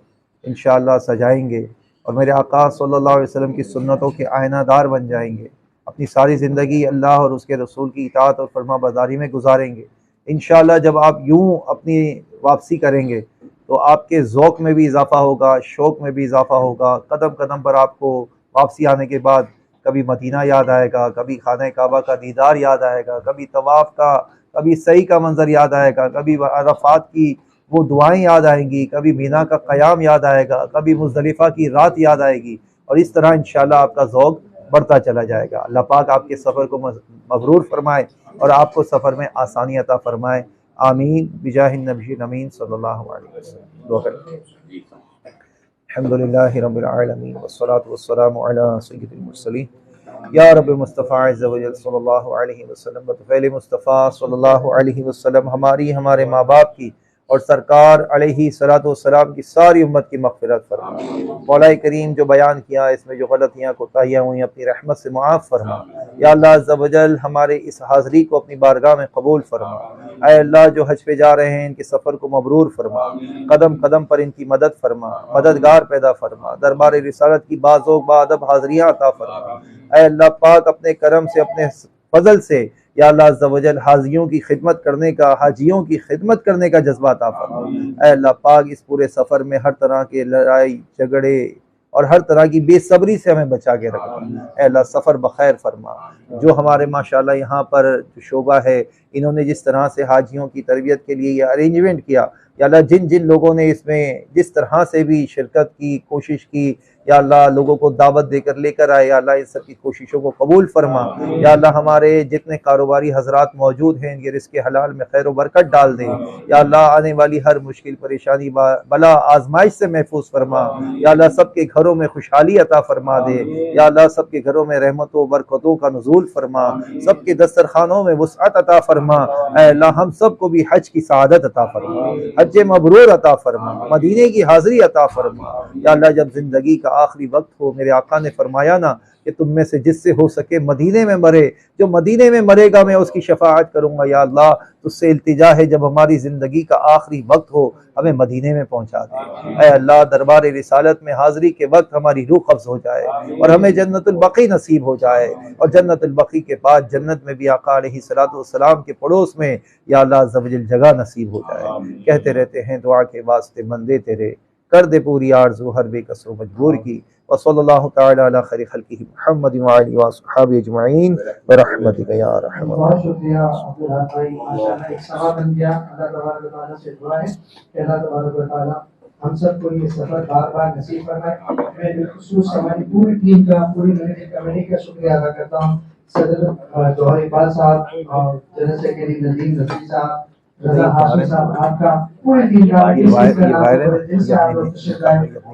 इंशाअल्लाह सजाएंगे और मेरे आका सल्लल्लाहु अलैहि वसल्लम की सुन्नतों के आयनादार बन जाएंगे। अपनी सारी ज़िंदगी अल्लाह और उसके रसूल की इताअत और फरमाबरदारी में गुजारेंगे। इंशाअल्लाह जब आप यूँ अपनी वापसी करेंगे तो आपके ज़ौक़ में भी इजाफ़ा होगा, शौक़ में भी इजाफ़ा होगा। कदम कदम पर आपको वापसी आने के बाद कभी मदीना याद आएगा, कभी खाने काबा का दीदार याद आएगा, कभी तवाफ़ का, कभी सही का मंज़र याद आएगा, कभी अरफ़ात की वो दुआएं याद आएंगी, कभी मीना का क़याम याद आएगा, कभी मुज़दलिफ़ा की रात याद आएगी और इस तरह इंशाअल्लाह आपका ज़ौक़ बढ़ता चला जाएगा। अल्लाह पाक आपके सफ़र को मबरूर फरमाए और आपको सफ़र में आसानी अता फरमाए। आमीन बिजाहिन नबी अमीन सल्लल्लाहु अलैहि वसल्लम। दुआ करें। अल्हम्दुलिल्लाहि रब्बिल आलमीन वस्सलातु वस्सलामु अला सय्यिदिल मुरसलीन या रब्बि मुस्तफ़ा अज़्ज़ा व जल सल्लल्लाहु अलैहि वसल्लम। बतफ़ैल मुस्तफ़ा सल्लल्लाहु अलैहि वसल्लम हमारी, हमारे माँ बाप की और सरकार अलैहि सलातो वस्सलाम की सारी उम्मत की मग़फ़िरत फरमा। मौला करीम जो बयान किया इसमें जो गलतियाँ कोताहियाँ हुई अपनी रहमत से मुआफ़ फरमा। या अल्लाह अज़्ज़ा व जल हमारे इस हाज़री को अपनी बारगाह में कबूल फरमा। ऐ अल्लाह जो हज पे जा रहे हैं इनके सफ़र को मबरूर फरमा, कदम कदम पर इनकी मदद फरमा, मददगार पैदा फरमा, दरबार रिसालत की बाज़ों बाअदब हाज़रियाँ अता फरमा। ऐ अल्लाह पाक अपने करम से, अपने फजल से या अल्लाह अज़्ज़ा व जल हाजियों की खिदमत करने का, हाजियों की खिदमत करने का जज्बा अता फरमा। ऐ अल्लाह पाक इस पूरे सफ़र में हर तरह के लड़ाई झगड़े और हर तरह की बेसब्री से हमें बचा के रखना। ऐ अल्लाह सफ़र बखैर फरमा। जो हमारे माशाअल्लाह यहाँ पर जो शोबा है इन्होंने जिस तरह से हाजियों की तरबियत के लिए ये अरेंजमेंट किया, या अल्लाह जिन जिन लोगों ने इसमें जिस तरह से भी शिरकत की कोशिश की, या अल्लाह लोगों को दावत देकर लेकर आए, या अल्लाह इन सब की कोशिशों को कबूल फरमा। या अल्लाह हमारे जितने कारोबारी हजरात मौजूद हैं इनके रिज़्क़ हलाल में खैर बरकत डाल दे। या अल्लाह आने वाली हर मुश्किल परेशानी बला आजमाइश से महफूज फरमा। या अल्लाह सबके घरों में खुशहाली अता फरमा दे। या अल्लाह सबके घरों में रहमतों बरकतों का नुज़ूल फरमा, सबके दस्तरखानों में वुसअत अता फरमा। ऐ अल्लाह हम सबको भी हज की सआदत अता फरमा, हज मबरूर अता फरमा, मदीने की हाज़िरी अता फरमा। या अल्लाह जब जिंदगी का आखिरी वक्त हो, मेरे आका ने फरमाया ना कि तुम में से जिससे हो सके मदीने में मरे, जो मदीने में मरेगा मैं उसकी शफाअत करूंगा। या अल्लाह तुझसे इल्तिजा है जब हमारी ज़िंदगी का आखिरी वक्त हो हमें मदीने में पहुंचा दे। ऐ अल्लाह दरबार रिसालत में हाज़िरी के वक्त हमारी रूह कब्ज़ हो जाए और हमें जन्नतुल बक़ी नसीब हो जाए, और जन्नतुल बक़ी के बाद जन्नत में भी आका अलैहिस्सलातु वस्सलाम के पड़ोस में या अल्लाह अज़्ज़ व जल जगह नसीब हो जाए। कहते रहते हैं दुआ के वास्ते बंदे तेरे, कर दे पूरी आरज़ू हर बेकसो मजबूर की। व सल्लल्लाहु तआला अला खैरि खल्क़िही मुहम्मद व आलिहि व अस्हाबिही अजमईन ब रहमतिका या अरहम। बहुत शुक्रिया अब्दुल हक भाई, माशाअल्लाह एक सवाब बन गया। अल्लाह तबारक व तआला से दुआ है कि अल्लाह तबारक व तआला हम सबको ये सफर बार बार नसीब फरमाए। मैं बिलखुसूस हमारी पूरी टीम का, पूरी मैनेजमेंट कमेटी का शुक्रिया अदा करता हूँ। सदर जौहर इकबाल साहब और जनरल सेक्रेटरी नदीम रफी साहब, रजा हाशिम साहब, आपका पूरी टीम का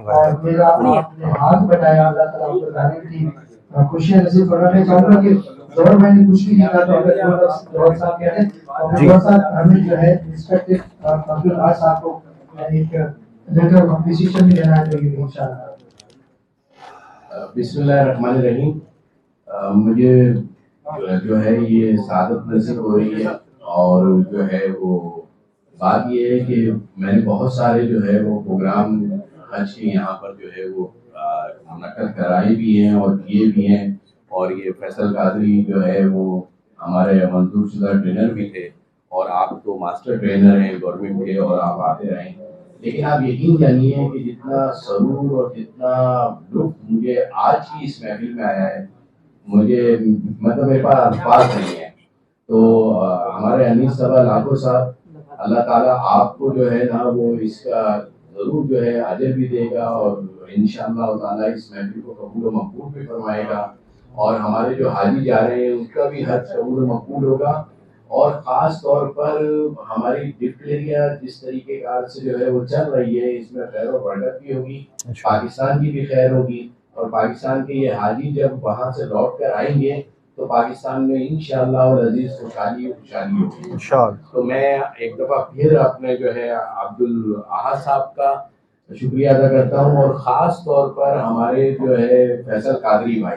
और मेरा आपने हाथ बढ़ाया। अल्लाह ताला आपको जाने की खुशियां नसीब फरमाए। चाहूंगा कि जौहर भाई ने कुछ भी नहीं कहा तो अगर जौहर साहब कह रहे और जौहर साहब हमें जो है रिस्पेक्टेड अब्दुल हक साहब को एक लेटर ऑफ अप्रिसिएशन भी देना चाहिए इंशाअल्लाह। बिस्मिल्लाहिर्रहमानिर्रहीम। मुझे जो है ये सादत नसीब हो रही है, और जो है वो बात ये है कि मैंने बहुत सारे जो है वो प्रोग्राम हज के यहाँ पर जो है वो मुनक्कद कराए भी हैं और किए भी हैं, और ये फैसल कादरी जो है वो हमारे मंजूर शुदा ट्रेनर भी थे, और आप तो मास्टर ट्रेनर हैं गवर्नमेंट के और आप आते रहे। लेकिन आप यकीन जानिए कि जितना सरूर और जितना लुत्फ मुझे आज की इस महफिल में आया है, मुझे मतलब मेरे पास अल्फाज नहीं है। तो हमारे अनीस सभा लाखों साहब, अल्लाह ताला आपको जो है ना वो इसका जरूर जो है अजर भी देगा, और इंशाअल्लाह ताला इस महफिल को कबूल व मकबूल भी फरमाएगा, और हमारे जो हाजी जा रहे हैं उनका भी हज कबूल व मकबूल होगा। और ख़ास तौर पर हमारी डिप्टेरिया जिस तरीके कार से जो है वो चल रही है, इसमें खैर और बरकत भी होगी, पाकिस्तान की भी खैर होगी, और पाकिस्तान के ये हाजी जब वहाँ से लौट कर आएंगे तो पाकिस्तान में इंशाअल्लाह और अजीज खुशहाली होगी इंशाअल्लाह। तो मैं एक दफ़ा फिर अपने जो है अब्दुल अहद साहब का शुक्रिया अदा करता हूँ, और ख़ास तौर पर हमारे जो है फैसल कादरी भाई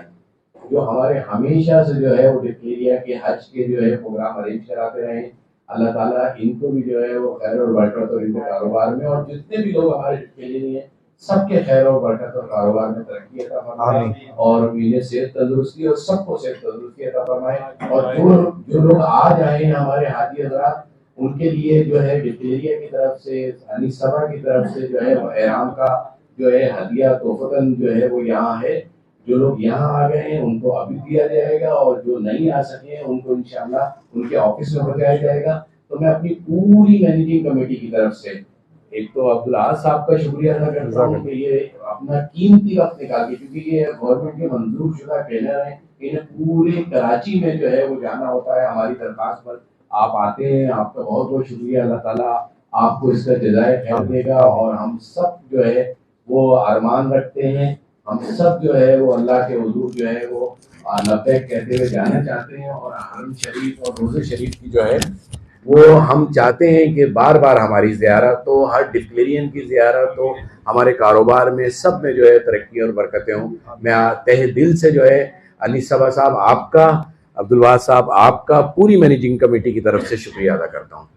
जो हमारे हमेशा से जो है वो डिप्टेरिया के हज के जो है प्रोग्राम अरेंज कराते रहे। अल्लाह ताला इनको भी जो है वो खैर और बरकत और इनके कारोबार में, और जितने भी लोग हमारे डिप्टेरियन हैं सबके खैर और बरकत और कारोबार में तरक्की अता फरमाए, और इन्हें सेहत तंदुरुस्ती और सबको सेहत तंदुरुस्ती अता फरमाए। और जो लोग आज आए हैं हमारे हाजी हज़रात, उनके लिए जो है डिप्टेरिया की तरफ से, अनीस सभा की तरफ से जो है एहराम का जो है हदिया तोहफतन जो है वो यहाँ है। जो लोग यहाँ आ गए हैं उनको अभी दिया जाएगा, और जो नहीं आ सके हैं उनको इंशाअल्लाह उनके ऑफिस में बताया जाएगा। तो मैं अपनी पूरी मैनेजिंग कमेटी की तरफ से एक तो अब्दुल अहद साहब का शुक्रिया अदा करता हूँ कि ये अपना कीमती वक्त निकाल के, क्योंकि ये गवर्नमेंट के मंजूर शुदा ट्रेनर हैं, इन्हें पूरे कराची में जो है वो जाना होता है हमारी दरख्वास्त पर, आप आते हैं, आपका बहुत बहुत शुक्रिया। अल्लाह ताला आपको इसका जज़ाए खैर देगा, और हम सब जो है वो अरमान रखते हैं, हम सब जो है वो अल्लाह के हुजूर जो है वो लब्बैक कहते हुए जाना चाहते हैं, और हरम शरीफ और रोज़े शरीफ की जो है वो हम चाहते हैं कि बार बार हमारी ज़ियारत हो, हर डिप्टेरियन की ज़ियारत हो, हमारे कारोबार में सब में जो है तरक्की और बरकतें हों। मैं तहे दिल से जो है अनीस सभा साहब आपका, अब्दुल वाद साहब आपका, पूरी मैनेजिंग कमेटी की तरफ से शुक्रिया अदा करता हूँ।